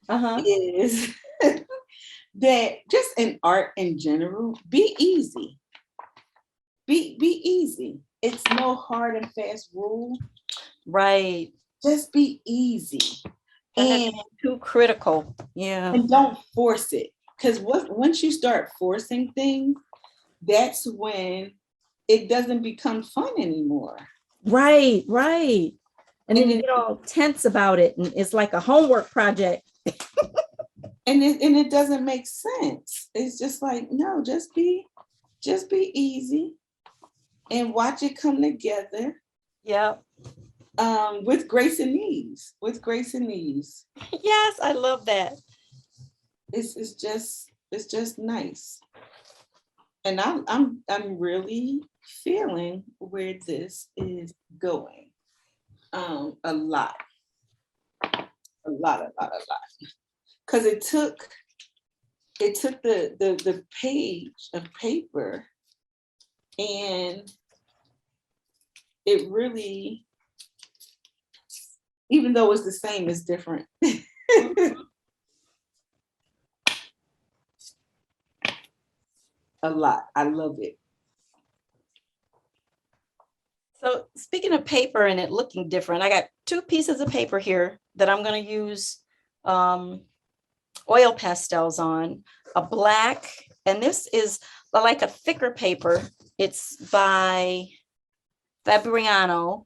is that just in art in general, be easy. Be easy. It's no hard and fast rule. Right. Just be easy. And too critical. Yeah. And don't force it. Because once you start forcing things, that's when it doesn't become fun anymore. Right. And then you get all tense about it, and it's like a homework project. and it doesn't make sense. It's just like, no, just be easy and watch it come together. Yeah. With grace and ease. With grace and ease. Yes, I love that. It's just nice. And I'm really feeling where this is going. A lot. Because it took the page of paper, and it really, even though it's the same, it's different. A lot. I love it. So speaking of paper and it looking different, I got two pieces of paper here that I'm going to use oil pastels on, a black, and this is like a thicker paper. It's by Fabriano.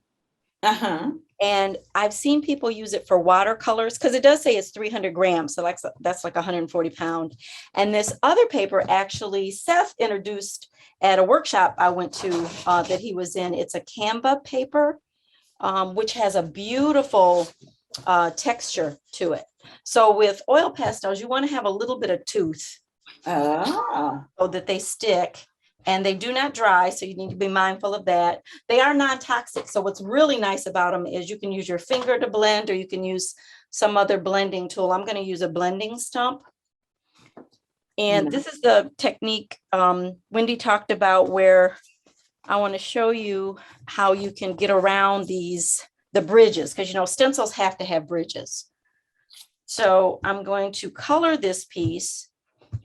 Uh-huh. And I've seen people use it for watercolors because it does say it's 300 grams. So that's like 140 pounds. And this other paper, actually, Seth introduced at a workshop I went to that he was in. It's a Canva paper, which has a beautiful texture to it. So with oil pastels, you want to have a little bit of tooth Ah. so that they stick. And they do not dry, so you need to be mindful of that. They are non-toxic, so what's really nice about them is you can use your finger to blend, or you can use some other blending tool. I'm going to use a blending stump. And this is the technique Wendy talked about, where I want to show you how you can get around the bridges, because stencils have to have bridges. So I'm going to color this piece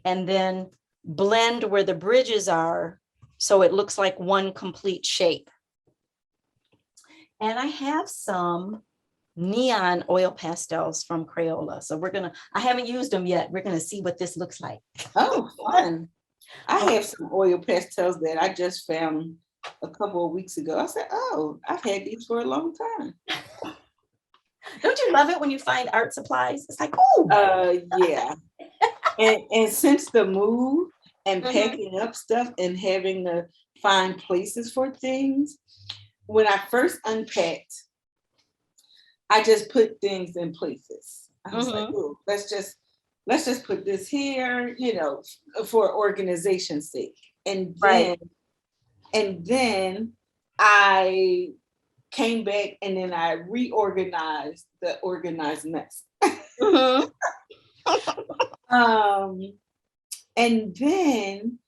and then blend where the bridges are so it looks like one complete shape. And I have some neon oil pastels from Crayola. So I haven't used them yet. We're gonna see what this looks like. Oh, fun. I have some oil pastels that I just found a couple of weeks ago. I said, oh, I've had these for a long time. Don't you love it when you find art supplies? It's like, oh, yeah. And since the move and packing up stuff and having to find places for things, when I first unpacked, I just put things in places. I was like, oh, let's just put this here, for organization's sake. And then I came back and then I reorganized the organized mess. And then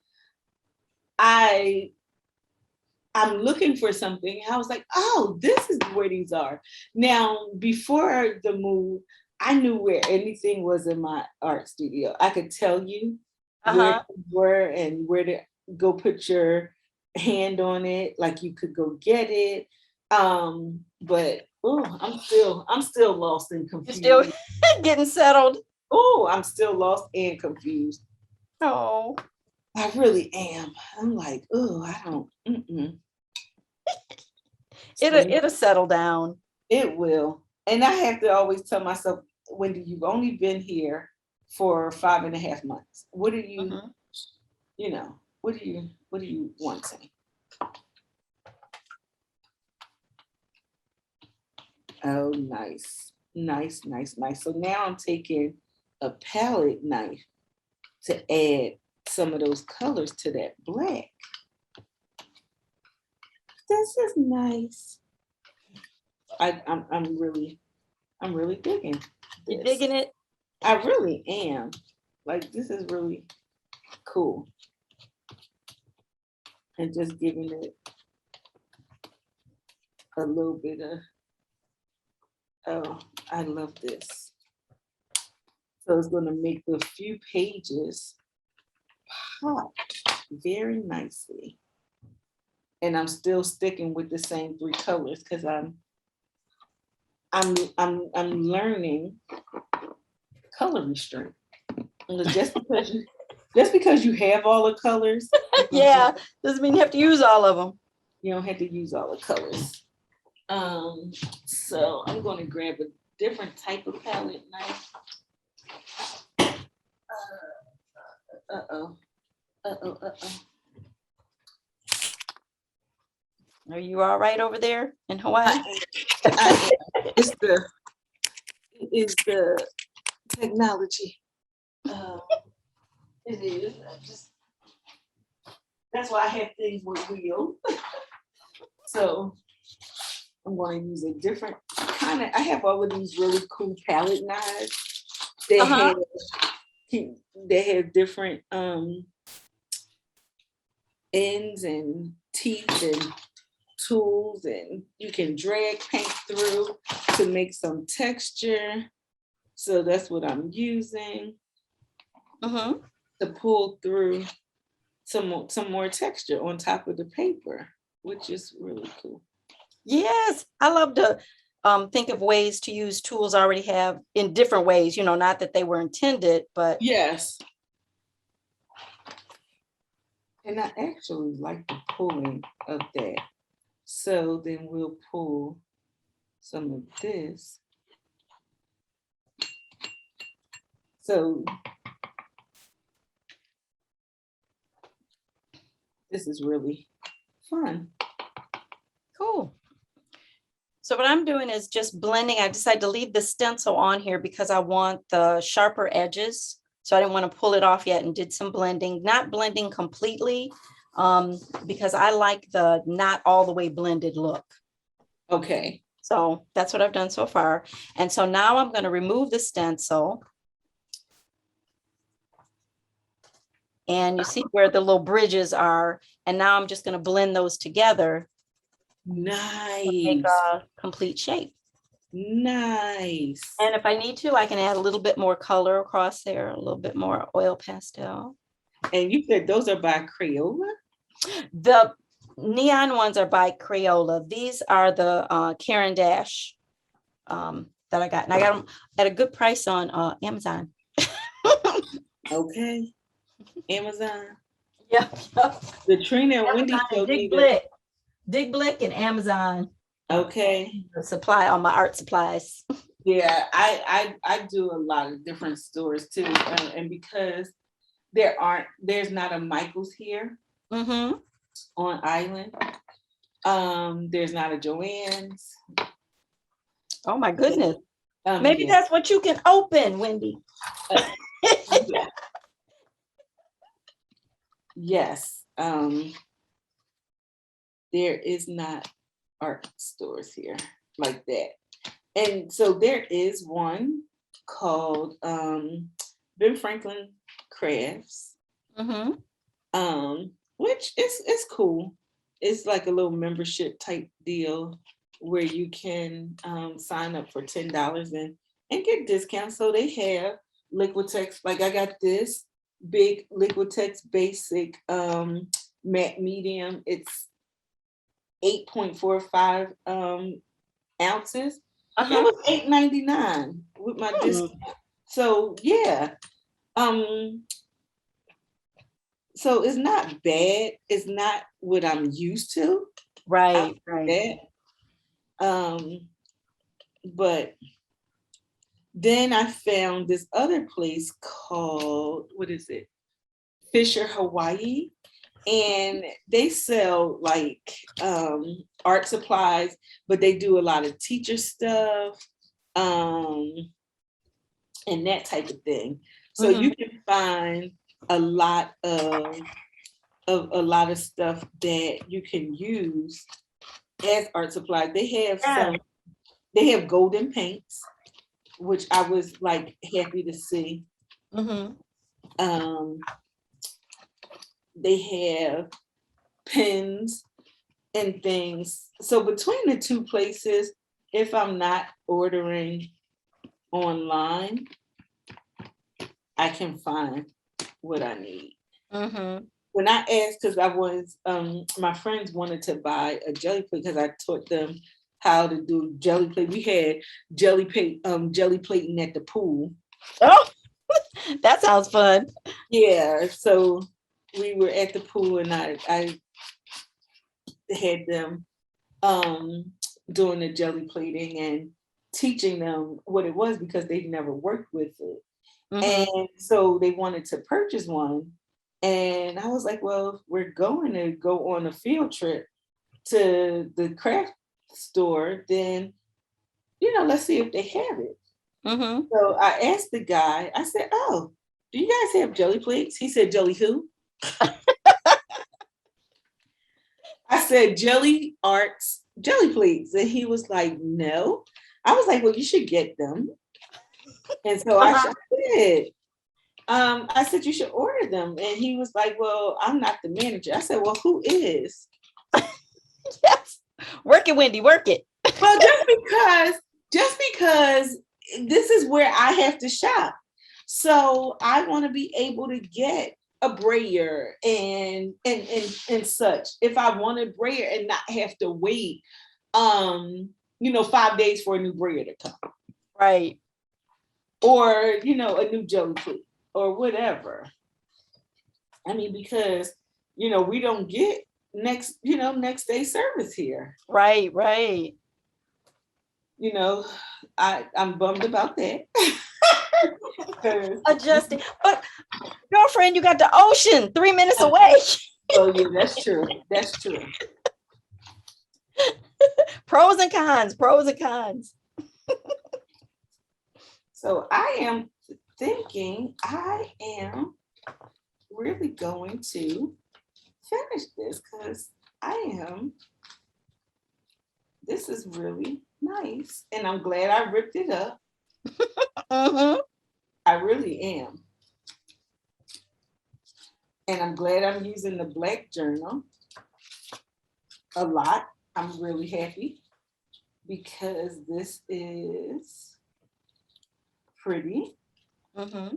I'm looking for something. I was like, oh, this is where these are. Now, before the move, I knew where anything was in my art studio. I could tell you where you were and where to go put your hand on it. Like you could go get it. But I'm still lost and confused. You're still getting settled. Oh, I'm still lost and confused. Oh, I really am. I'm like, oh, I don't. It'll settle down. It will. And I have to always tell myself, Wendy, you've only been here for 5.5 months. What are you, what do you want to say? Oh, nice. Nice, nice, nice. So now I'm taking a palette knife to add some of those colors to that black. This is nice. I'm really digging this. You're digging it? I really am. Like, this is really cool. And just giving it a little bit of, oh, I love this. So it's gonna make the few pages pop very nicely. And I'm still sticking with the same 3 colors because I'm learning color restraint. Just because you have all the colors, yeah, doesn't mean you have to use all of them. You don't have to use all the colors. So I'm going to grab a different type of palette knife. Are you all right over there in Hawaii? It's the technology. It is. That's why I have things with wheels. So I'm going to use a different kind of. I have all of these really cool palette knives. They have different ends and teeth and tools, and you can drag paint through to make some texture. So that's what I'm using to pull through some more texture on top of the paper, which is really cool. Yes, I love to think of ways to use tools I already have in different ways, not that they were intended, but Yes. And I actually like the pulling of that. So then we'll pull some of this. So this is really fun. cool. So what I'm doing is just blending. I decided to leave the stencil on here because I want the sharper edges. So I didn't want to pull it off yet and did some blending, not blending completely, because I like the not all the way blended look. Okay. So that's what I've done so far. And so now I'm going to remove the stencil. And you see where the little bridges are. And now I'm just going to blend those together to make Nice. a complete shape. Nice. And if I need to, I can add a little bit more color across there, a little bit more oil pastel. And you said those are by Crayola? The neon ones are by Crayola. These are the Karen Dash that I got. And I got them at a good price on Amazon. Okay. Amazon. Yeah. The Trena and Wendy showed me that. Dig Blick and Amazon. Okay. Supply all my art supplies. Yeah, I do a lot of different stores too. And because there's not a Michael's here Mm-hmm. on Island. There's not a Joann's. Oh my goodness. Maybe that's what you can open, Wendy. Yeah. Yes. There is not art stores here like that. And so there is one called Ben Franklin Crafts, Mm-hmm. which is cool. It's like a little membership type deal where you can sign up for $10 and get discounts. So they have Liquitex, like I got this big Liquitex basic matte medium. It's 8.45 ounces. It was $8.99 with my discount. So yeah. So it's not bad. It's not what I'm used to. Right, right. But then I found this other place called, what is it? Fisher Hawaii. And they sell like art supplies, but they do a lot of teacher stuff and that type of thing. So you can find a lot of stuff that you can use as art supplies. They have golden paints, which I was like happy to see. They have pens and things. So between the two places, if I'm not ordering online, I can find what I need. When I asked, because I was, my friends wanted to buy a jelly plate because I taught them how to do jelly plate. We had jelly plating at the pool. Oh, that sounds fun. Yeah, so we were at the pool and I had them doing the jelly plating and teaching them what it was because they'd never worked with it. And so they wanted to purchase one. And I was like, well, we're going to go on a field trip to the craft store, then, let's see if they have it. So I asked the guy, I said, oh, do you guys have jelly plates? He said, jelly who? I said, jelly arts, jelly plates. And he was like, no. I was like, well, you should get them. And so I did. I said, you should order them. And he was like, well, I'm not the manager. I said, well, who is? Yes. Work it, Wendy, work it. Well, just because this is where I have to shop. So I want to be able to get a brayer and such. If I want a brayer and not have to wait you know, 5 days for a new braid to come, Right. or, you know, a new jelly or whatever. I mean, because, you know, we don't get next day service here. Right. Right. You know, I'm bummed about that. 'Cause Adjusting. But girlfriend, you got the ocean 3 minutes away. oh yeah, that's true. That's true. Pros and cons, pros and cons. So I am thinking I am really going to finish this because this is really nice. And I'm glad I ripped it up. Mm-hmm. I really am. And I'm glad I'm using the black journal a lot. I'm really happy because this is pretty. Mm-hmm.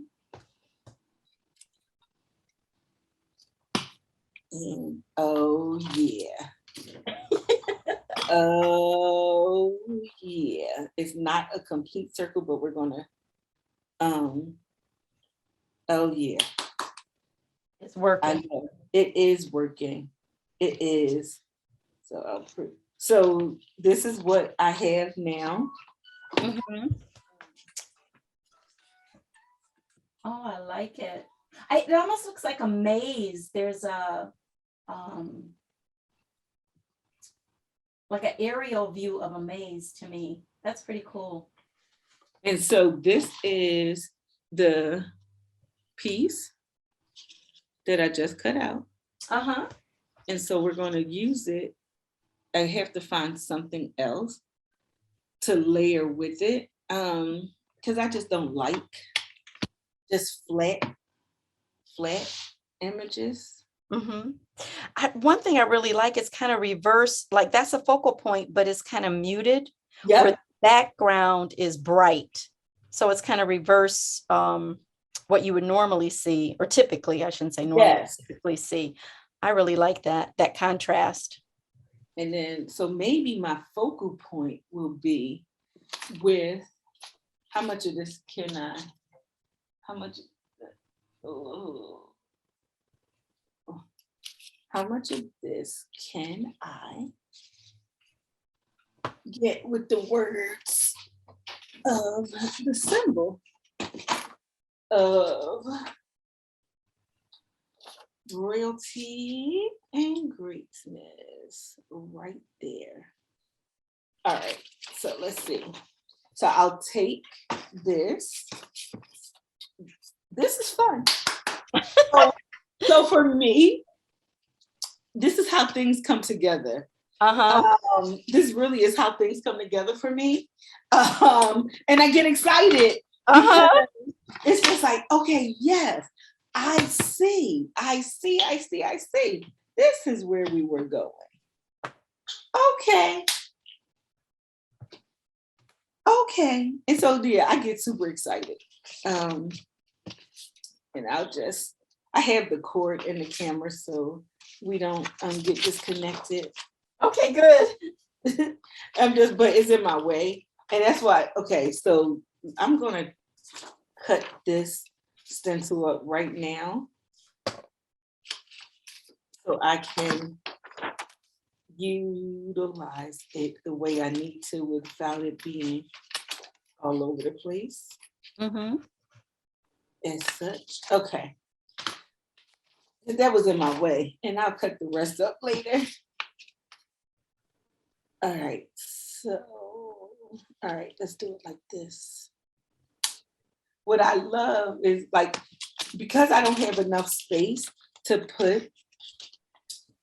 And oh yeah. Oh yeah. It's not a complete circle, but we're gonna oh yeah. It's I working. know it is working. It is. So this is what I have now. Mm-hmm. Oh, I like it. It almost looks like a maze. There's a like an aerial view of a maze to me. That's pretty cool. And so this is the piece that I just cut out. Uh-huh. And so we're going to use it. I have to find something else to layer with it. Because I just don't like just flat images. Mm-hmm. One thing I really like is kind of reverse, like that's a focal point, but it's kind of muted. Yep. Where the background is bright. So it's kind of reverse what you would normally see, or typically, I shouldn't say normally, Yes. typically see. I really like that contrast. And then, so maybe my focal point will be with how much of this can I, how much, oh, how much of this can I get with the words of the symbol of royalty and greatness right there. All right, so let's see. So I'll take this. This is fun. So for me, this is how things come together. Uh-huh. This really is how things come together for me. And I get excited Uh-huh. because it's just like, okay, yes, I see. This is where we were going. Okay. And so yeah, I get super excited. And I have the cord in the camera so we don't get disconnected. Okay, good. But it's in my way. And that's why, okay, so I'm gonna cut this stencil up right now so I can utilize it the way I need to without it being all over the place. Mm-hmm. As such. Okay. That was in my way, and I'll cut the rest up later. All right, so, all right, let's do it like this. What I love is like, because I don't have enough space to put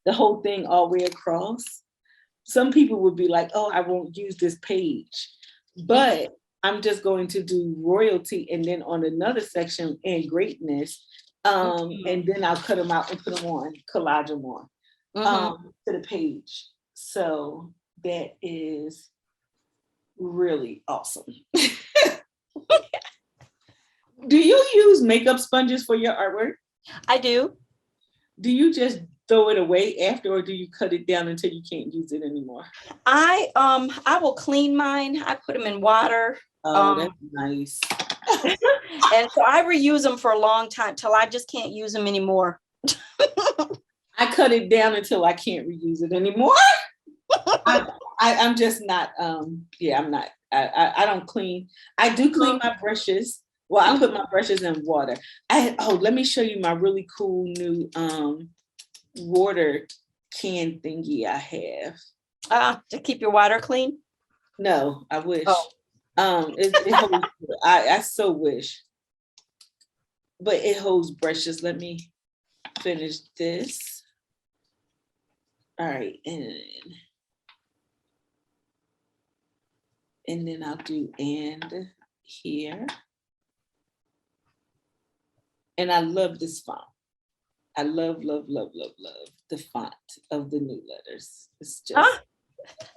the whole thing all the way across, some people would be like, oh, I won't use this page. But I'm just going to do royalty and then on another section and greatness. And then I'll cut them out and put them on, collage them on to the page. So that is really awesome. Do you use makeup sponges for your artwork? I do. Do you just throw it away after, or do you cut it down until you can't use it anymore? I will clean mine. I put them in water. Oh, that's nice. And so I reuse them for a long time till I just can't use them anymore. I cut it down until I can't reuse it anymore. I'm just not, yeah, I'm not, I don't clean. I do clean my brushes. Well, I put my brushes in water. Let me show you my really cool new water can thingy I have. To keep your water clean? No, I wish. Oh. It holds, I so wish. But it holds brushes. Let me finish this. All right, and then I'll do and here. And I love this font. I love the font of the new letters. It's just,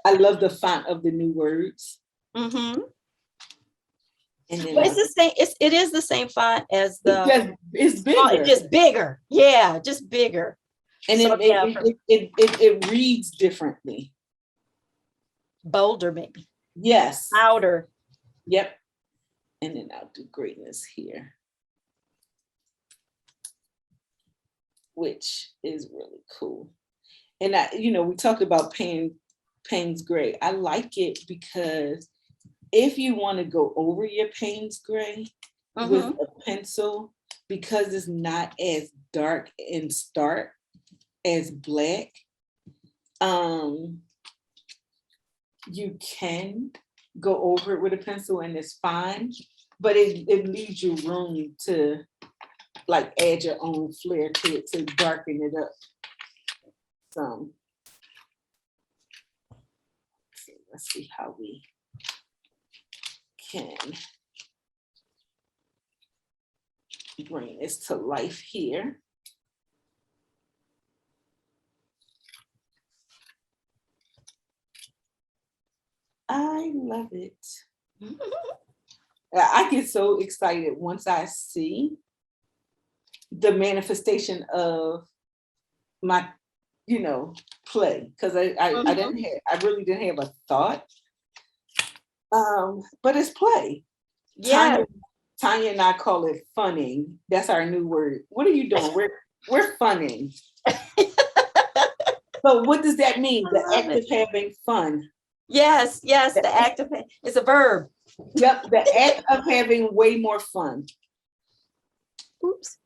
I love the font of the new words. Mm-hmm. And then But it's the same. It is the same font as the. It's bigger. It's just bigger. Yeah, just bigger. And So, it reads differently. Bolder, maybe. Yes. Louder. Yep. And then I'll do greatness here, which is really cool. And we talked about Payne's Gray. I like it because if you want to go over your Payne's Gray with a pencil, because it's not as dark and stark as black, you can go over it with a pencil and it's fine, but it leaves you room to like add your own flair to it to darken it up some. So let's see how we can bring this to life here. I love it. I get so excited once I see the manifestation of my, play, because I really didn't have a thought. But it's play. Yeah. Tanya and I call it funning. That's our new word. What are you doing? We're funning. But what does that mean? The act of having fun. Yes, the act of it's a verb. Yep, the act of having way more fun. Oops.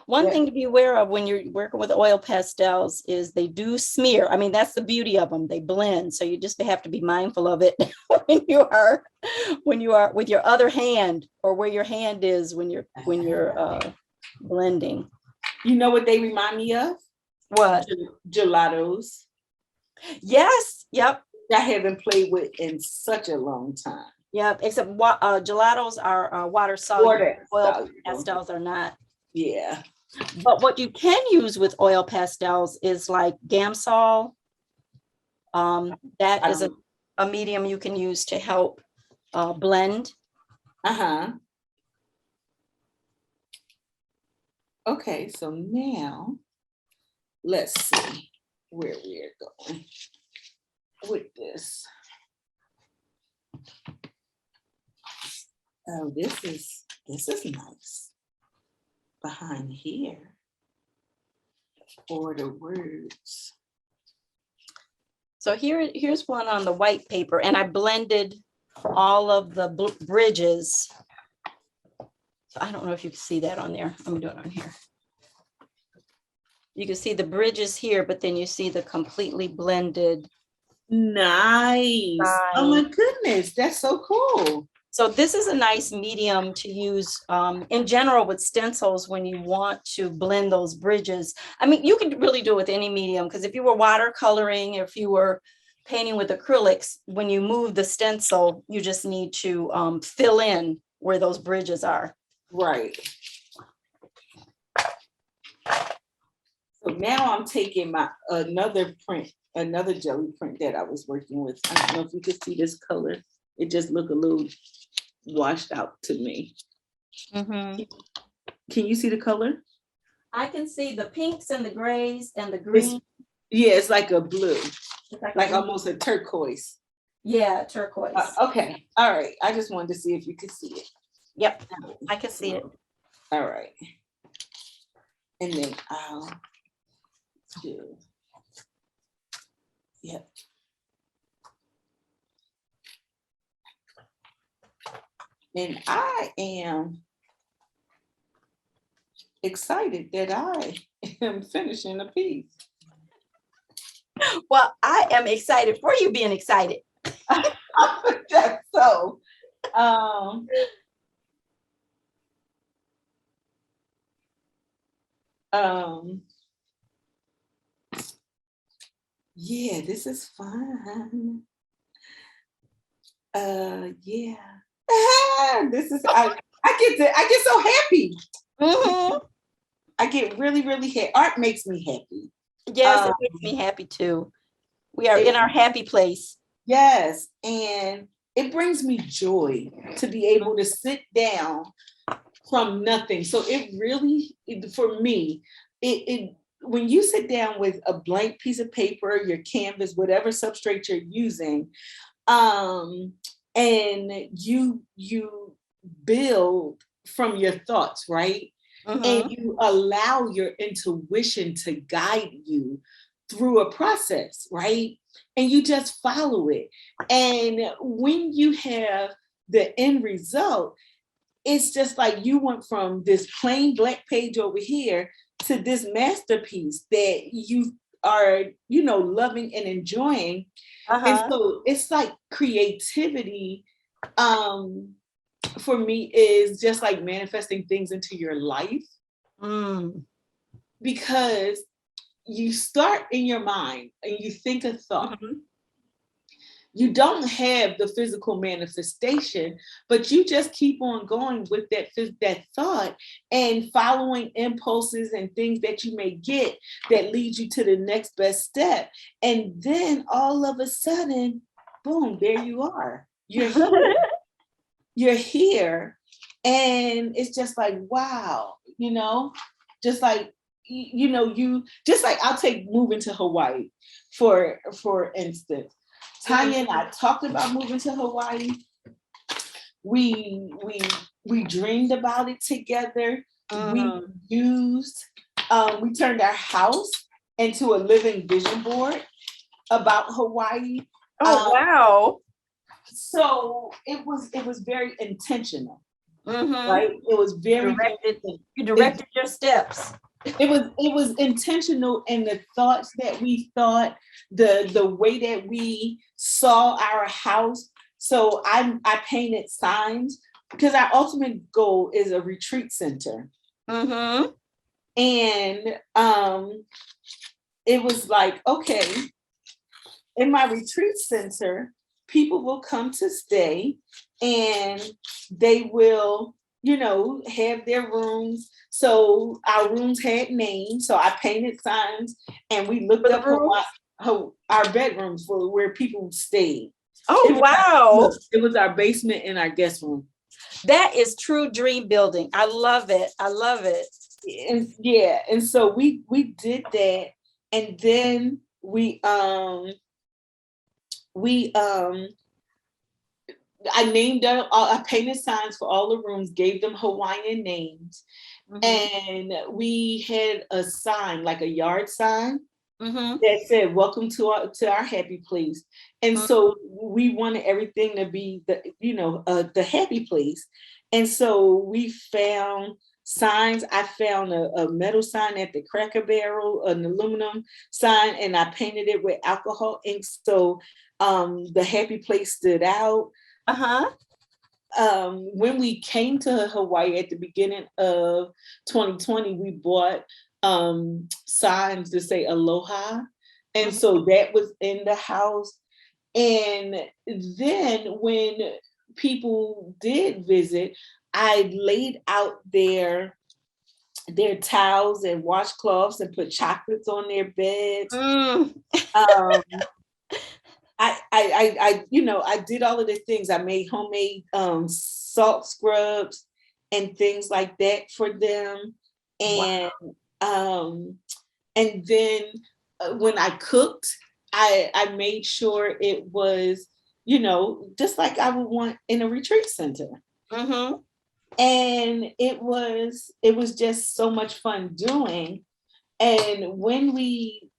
One thing to be aware of when you're working with oil pastels is they do smear. I mean, that's the beauty of them. They blend. So you just have to be mindful of it when you are with your other hand, or where your hand is when you're blending. You know what they remind me of? What? Gelatos. Yes. Yep. I haven't played with in such a long time. Yep. Except gelatos are water soluble. Oil pastels are not. Yeah. But what you can use with oil pastels is like Gamsol. That is a medium you can use to help blend. Okay, so now let's see where we're going with this. Oh, this is nice. Behind here, for the words. So here's one on the white paper, and I blended all of the bridges. So I don't know if you can see that on there. I'm doing it on here. You can see the bridges here, but then you see the completely blended. Nice. Oh my goodness, that's so cool. So this is a nice medium to use in general with stencils when you want to blend those bridges. I mean, you can really do it with any medium, because if you were watercoloring, if you were painting with acrylics, when you move the stencil, you just need to fill in where those bridges are. Right. So now I'm taking my another jelly print that I was working with. I don't know if you can see this color. It just looked a little washed out to me. Can you see the color? I can see the pinks and the grays and the It's, green. yeah, it's like a blue, It's like like a- almost a turquoise. yeah, turquoise. Okay, all right. I just wanted to see if you could see it. Yep, I can see it. All right. And then I'll do, yep. And I am excited that I am finishing a piece. Well, I am excited for you being excited. That's so. Yeah, this is fun. Yeah. This is I get so happy. Mhm. I get really, really happy. Art makes me happy. Yes, it makes me happy too. We are in our happy place. Yes, and it brings me joy to be able to sit down from nothing. So it really, for me, it when you sit down with a blank piece of paper, your canvas, whatever substrate you're using, and you build from your thoughts, right? And Mhm. you allow your intuition to guide you through a process, right? And you just follow it. And when you have the end result, it's just like you went from this plain black page over here to this masterpiece that you are, loving and enjoying. And Uh-huh. so it's like creativity, for me, is just like manifesting things into your life, Mm. because you start in your mind and you think a thought. Mhm. You don't have the physical manifestation, but you just keep on going with that thought and following impulses and things that you may get that lead you to the next best step. And then all of a sudden, boom, there you are. You're here. You're here. And it's just like, wow, just like, you just like, I'll take moving to Hawaii for instance. Tanya and I talked about moving to Hawaii. We dreamed about it together. We Mhm. we turned our house into a living vision board about Hawaii. Oh, wow. So it was very intentional, Mhm. right? It was very, very, You it, directed your steps. it was intentional in the thoughts that we thought, the way that we saw our house. So I painted signs because our ultimate goal is a retreat center. Mhm. And it was like, okay, in my retreat center, people will come to stay and they will, have their rooms. So our rooms had names. So I painted signs and we For looked the up rooms. our bedrooms for where people stayed. Oh, wow. It was our basement and our guest room. That is true dream building. I love it. I love it. And yeah, and so we did that. And then we I painted signs for all the rooms, gave them Hawaiian names. Mhm. And we had a sign, like a yard sign, Mhm. that said, "Welcome to our happy place." And so we wanted everything to be the happy place. And so we found signs. I found a metal sign at the Cracker Barrel, an aluminum sign, and I painted it with alcohol ink. So the happy place stood out. Uh-huh. When we came to Hawaii at the beginning of 2020, we bought signs to say aloha. And so that was in the house. And then when people did visit, I laid out their towels and washcloths and put chocolates on their beds. Mm. Um, I did all of the things. I made homemade salt scrubs and things like that for them. And Wow. And then when I cooked, I made sure it was, just like I would want in a retreat center. Mm-hmm. And it was just so much fun doing. And when we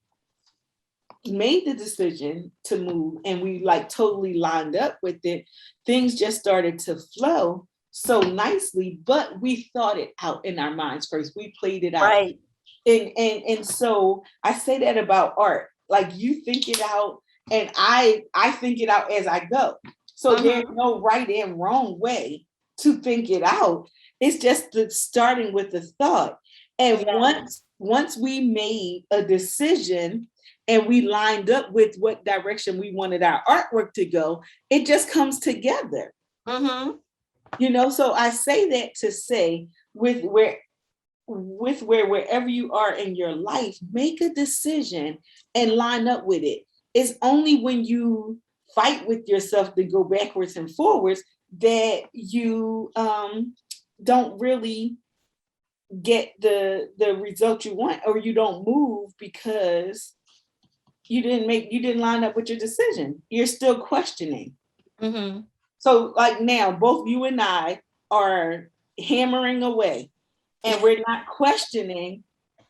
made the decision to move and we like totally lined up with it, things just started to flow so nicely. But we thought it out in our minds first. We played it out. Right. And so I say that about art. Like you think it out and I think it out as I go. So there's no right and wrong way to think it out. It's just the starting with the thought. And once we made a decision and we lined up with what direction we wanted our artwork to go, it just comes together. So I say that to say wherever you are in your life, make a decision and line up with it. It's only when you fight with yourself to go backwards and forwards that you don't really get the result you want, or you don't move because you didn't line up with your decision. You're still questioning. So like now, both you and I are hammering away and we're not questioning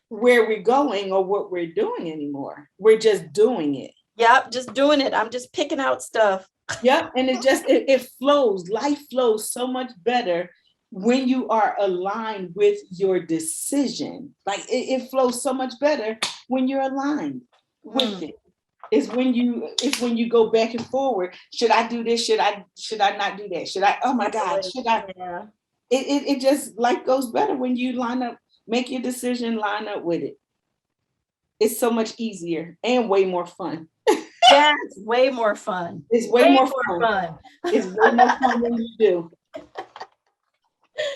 where we're going or what we're doing anymore. We're just doing it. Yep, just doing it. I'm just picking out stuff. Yep. And it flows. Life flows so much better when you are aligned with your decision. Like it flows so much better when you're aligned with it. It's when you go back and forward. Should I do this? Should I not do that? Should I? Oh my God, should I? Yeah. It just, life goes better when you line up, make your decision, line up with it. It's so much easier and way more fun. Yeah, it's way more fun. It's way more fun. It's way more fun than you do.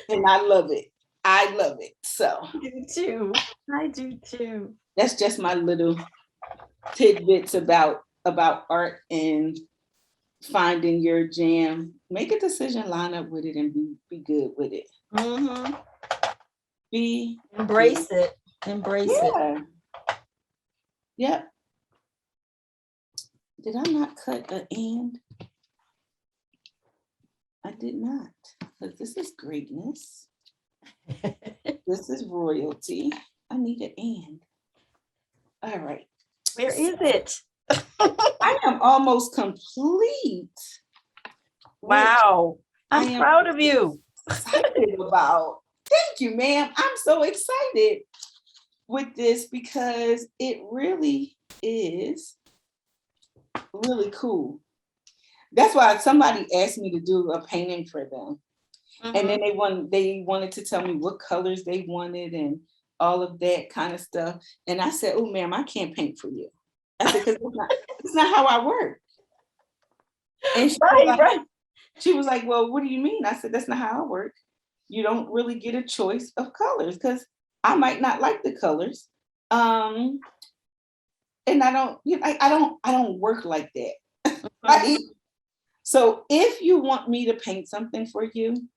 And I love it. I love it. So I do too. I do too. That's just my little tidbits about art and finding your jam. Make a decision, line up with it, and be good with it. Embrace it. Embrace it. Yep. Did I not cut an and? I did not. Because this is greatness. This is royalty. I need an and. All right. Where is it? I am almost complete. Wow. I'm proud of you. Excited about. Thank you, ma'am. I'm so excited with this because it really is really cool. That's why somebody asked me to do a painting for them. And then they wanted to tell me what colors they wanted and all of that kind of stuff. And I said, oh, ma'am, I can't paint for you. I said, because it's not how I work. And she was like, well, what do you mean? I said, that's not how I work. You don't really get a choice of colors because I might not like the colors. And I don't work like that. Right? So if you want me to paint something for you,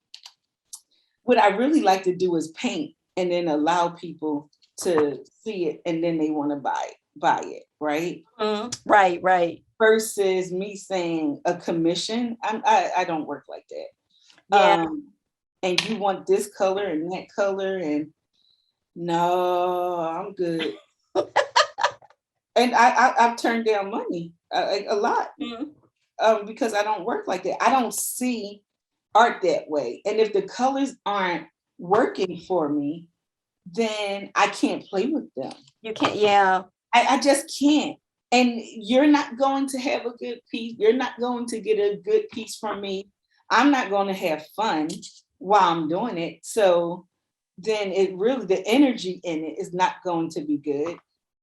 what I really like to do is paint and then allow people to see it and then they want to buy it, right? Right. Versus me saying a commission. I don't work like that. Yeah. And you want this color and that color, and no, I'm good. And I've turned down money a lot because I don't work like that. I don't see art that way. And if the colors aren't working for me, then I can't play with them. You can't, yeah. I just can't. And you're not going to have a good piece. You're not going to get a good piece from me. I'm not going to have fun while I'm doing it. So then the energy in it is not going to be good.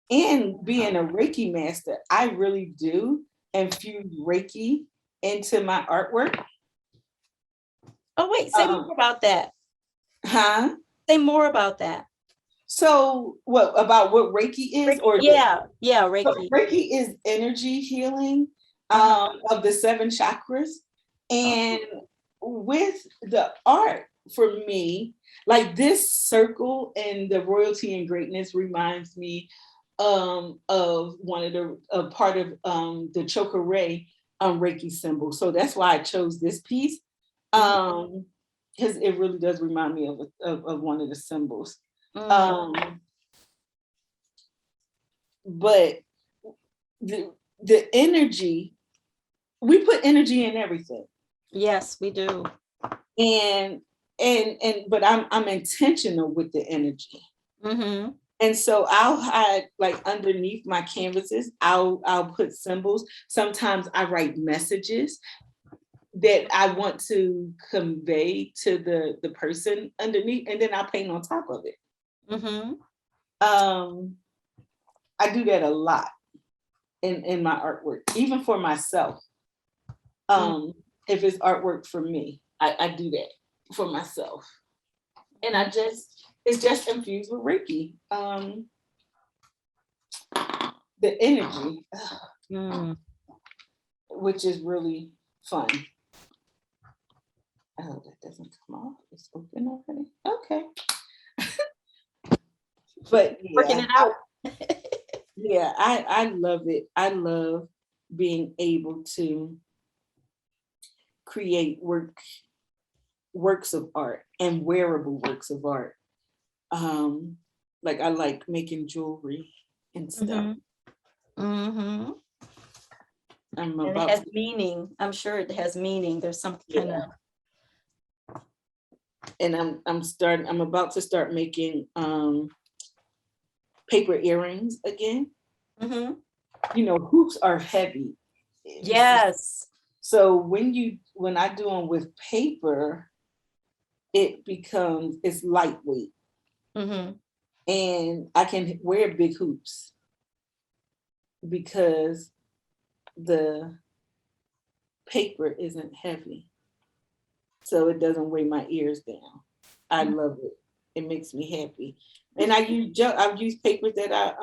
And being a Reiki master, I really do infuse Reiki into my artwork. Oh, wait, say more about that. Huh? Say more about that. So about what Reiki is? Reiki, Reiki. So Reiki is energy healing of the 7 chakras. And with the art, for me, like this circle and the royalty and greatness reminds me of one of the part of the Chokeray Reiki symbol. So that's why I chose this piece. Because it really does remind me of one of the symbols. But the energy, we put energy in everything. Yes, we do. And but I'm intentional with the energy. And so I'll hide, like underneath my canvases, I'll put symbols. Sometimes I write messages that I want to convey to the person underneath, and then I'll paint on top of it. I do that a lot in my artwork, even for myself. If it's artwork for me, I do that for myself. And it's just infused with Reiki. The energy, which is really fun. Oh, that doesn't come off. It's open already. Okay. But yeah, working it out. Yeah, I love it. I love being able to create works of art and wearable works of art. Like I like making jewelry and stuff. And it has meaning. I'm sure it has meaning. There's some kind of. And I'm about to start making paper earrings again. You know, hoops are heavy. Yes. So when I do them with paper, it's lightweight. And I can wear big hoops because the paper isn't heavy. So it doesn't weigh my ears down. I love it. It makes me happy. And I've used papers that I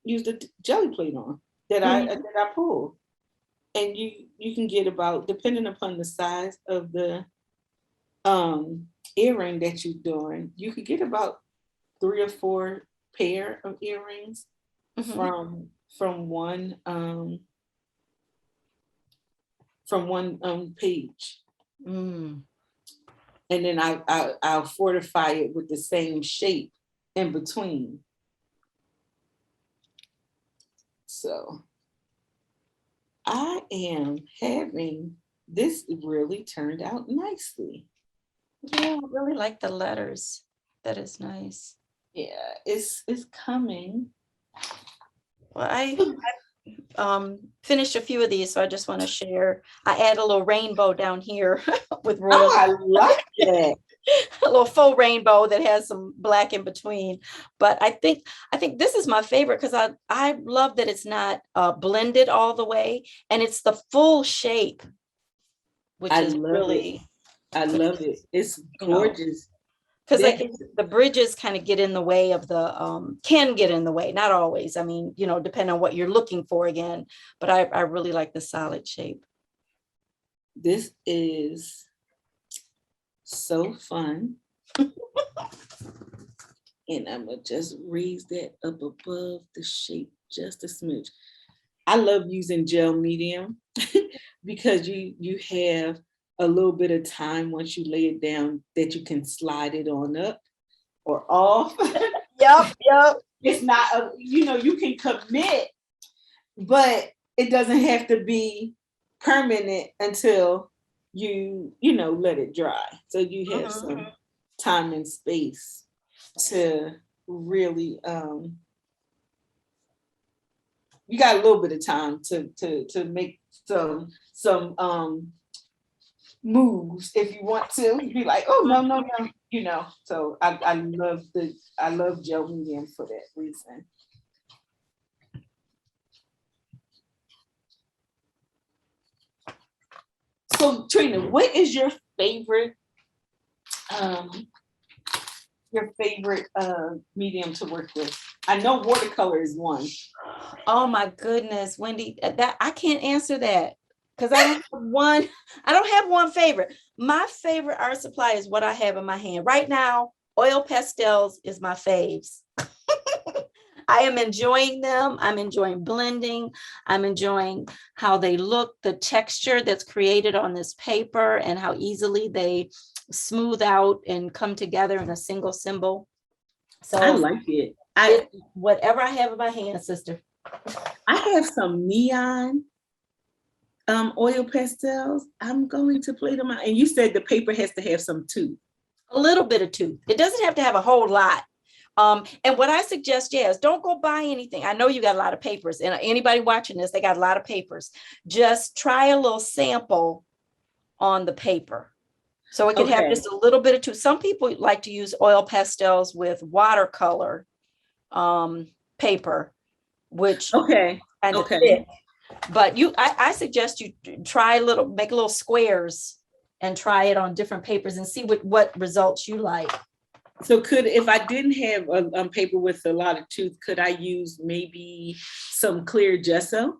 used a jelly plate on that I pull. And you can get about, depending upon the size of the earring that you're doing, you could get about 3 or 4 pair of earrings from one page. And then I'll fortify it with the same shape in between. So I am having this really turned out nicely. Yeah, I really like the letters. That is nice. Yeah, it's coming. Well, I finished a few of these, so I just want to share. I add a little rainbow down here with royal. Oh, I like that. A little faux rainbow that has some black in between. But I think this is my favorite because I love that it's not blended all the way, and it's the full shape, which is really. I love it. It's gorgeous. Because like the bridges kind of get in the way of the can get in the way, not always. I mean, depending on what you're looking for again. But I really like the solid shape. This is so fun. And I'm gonna just raise that up above the shape just a smidge. I love using gel medium because you have a little bit of time once you lay it down that you can slide it on up or off. Yep. It's not you can commit, but it doesn't have to be permanent until you let it dry. So you have some time and space to really you got a little bit of time to make some moves if you want to. You'd be like, oh no. So I love gel medium for that reason. So Trena, what is your favorite medium to work with? I know watercolor is one. Oh my goodness, Wendy, that I can't answer that because I don't have one favorite. My favorite art supply is what I have in my hand right now. Oil pastels is my faves. I am enjoying them. I'm enjoying blending. I'm enjoying how they look, the texture that's created on this paper, and how easily they smooth out and come together in a single symbol. So I like it. whatever I have in my hand, sister. I have some neon oil pastels. I'm going to play them out. And you said the paper has to have some too. A little bit of two. It doesn't have to have a whole lot. And what I suggest, is don't go buy anything. I know you got a lot of papers, and anybody watching this, they got a lot of papers. Just try a little sample on the paper. So it can have just a little bit of two. Some people like to use oil pastels with watercolor paper, which kind of thick. But I suggest you try make little squares and try it on different papers and see what results you like. So if I didn't have a paper with a lot of tooth, could I use maybe some clear gesso?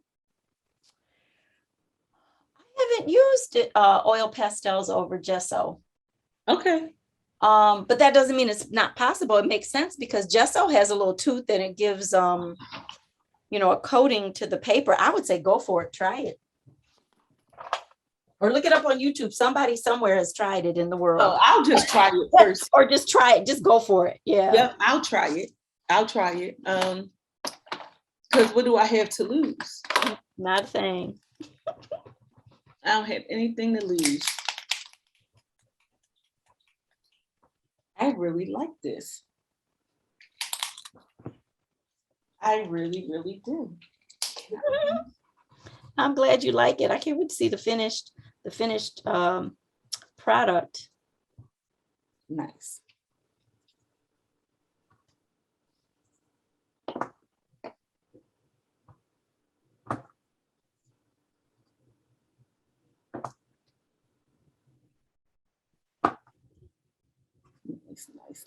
I haven't used oil pastels over gesso. Okay. But that doesn't mean it's not possible. It makes sense because gesso has a little tooth and it gives a coating to the paper. I would say go for it. Try it. Or look it up on YouTube. Somebody somewhere has tried it in the world. Oh, I'll just try it first. Or just try it. Just go for it. Yeah. Yep, I'll try it. Because what do I have to lose? Not a thing. I don't have anything to lose. I really like this. I really, really do. I'm glad you like it. I can't wait to see the finished product. Nice.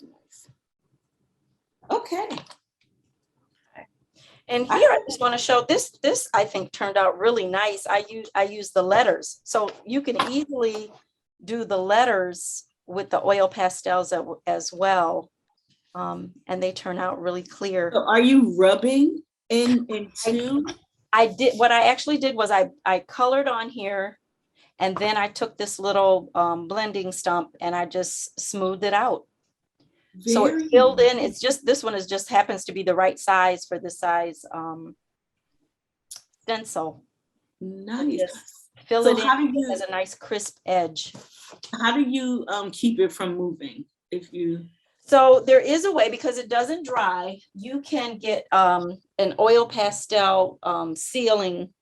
Nice. Okay. And here I just want to show this I think turned out really nice. I use the letters. So you can easily do the letters with the oil pastels as well. And they turn out really clear. So are you rubbing into? I did. What I actually did was I colored on here, and then I took this little blending stump and I just smoothed it out. So it filled in. It's just, this one happens to be the right size for this size stencil. Nice. Fill it in. It has a nice crisp edge. How do you keep it from moving? So there is a way, because it doesn't dry. You can get an oil pastel sealing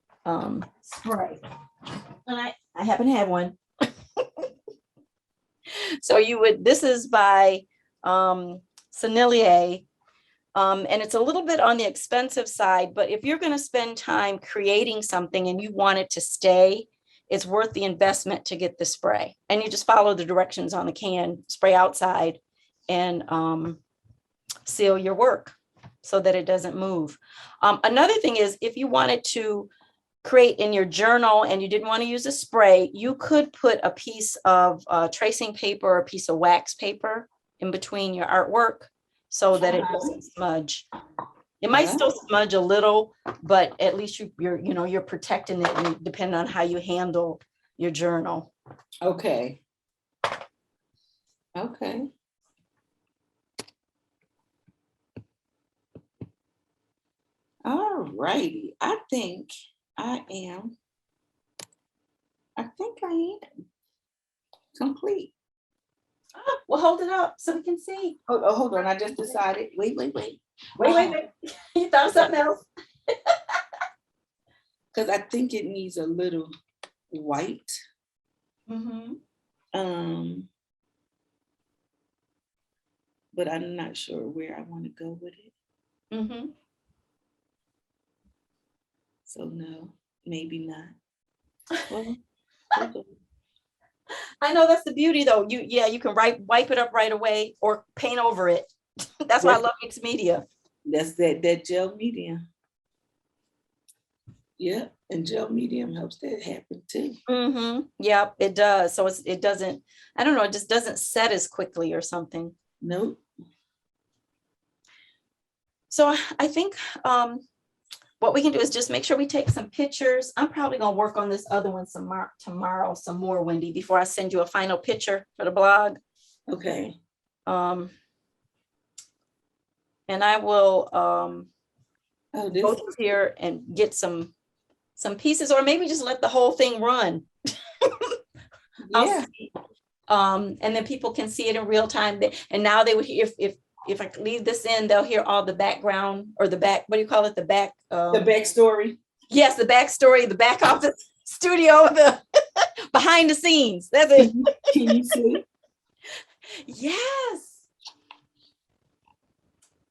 spray. And I happen to have one. So this is by Sennelier, and it's a little bit on the expensive side, but if you're going to spend time creating something and you want it to stay, it's worth the investment to get the spray. And you just follow the directions on the can, spray outside, and seal your work so that it doesn't move. Another thing is, if you wanted to create in your journal and you didn't want to use a spray, you could put a piece of tracing paper or a piece of wax paper in between your artwork so that it doesn't smudge. It might still smudge a little, but at least you're protecting it, depending on how you handle your journal. Okay. All righty. I think I am complete. Well, hold it up so we can see. Oh, hold on. I just decided. Wait. You thought of something else? Because I think it needs a little white. But I'm not sure where I want to go with it. So no, maybe not. Well, I know that's the beauty, though. You can wipe it up right away or paint over it. That's why I love mixed media. That's that gel media. Yeah, and gel medium helps that happen too. Yep, it does. So it doesn't, I don't know, it just doesn't set as quickly or something. Nope. So I think what we can do is just make sure we take some pictures. I'm probably gonna work on this other one tomorrow some more, Wendy, before I send you a final picture for the blog. Okay. And I will go through here and get some pieces, or maybe just let the whole thing run. Yeah. And then people can see it in real time. And now they would hear, if I leave this in, they'll hear all the background or the back, what do you call it? The back. The backstory. Yes, the backstory, the back office studio, the behind the scenes. That's it. Can you see? Yes.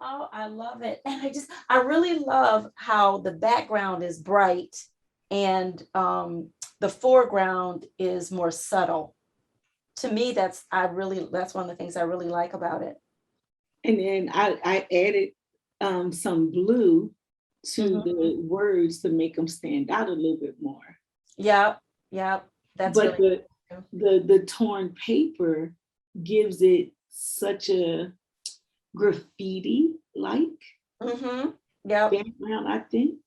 Oh, I love it. And I really love how the background is bright and the foreground is more subtle. To me, that's one of the things I really like about it. And then I added some blue to the words to make them stand out a little bit more. Yeah. That's but really the torn paper gives it such a graffiti-like background, I think.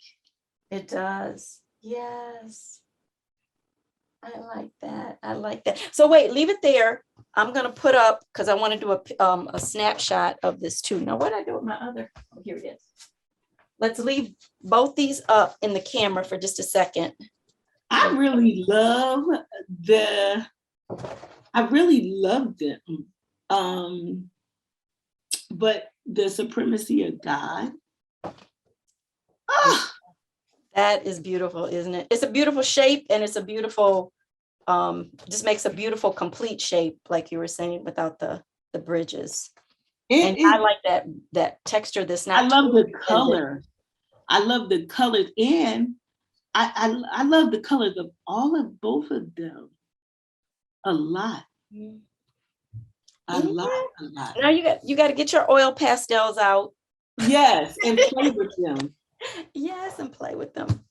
It does. Yes. I like that. So wait, leave it there. I'm gonna put up, because I want to do a snapshot of this too. Now, what did I do with my other? Oh, here it is. Let's leave both these up in the camera for just a second. I really love them. But the supremacy of God. Oh, that is beautiful, isn't it? It's a beautiful shape, and it's a beautiful, just makes a beautiful complete shape, like you were saying, without the bridges. And I like that texture. That's not. I love the color. I love the colors, and I love the colors of both of them a lot. A lot. Now you got to get your oil pastels out. Yes, and play with them. Yes, and play with them.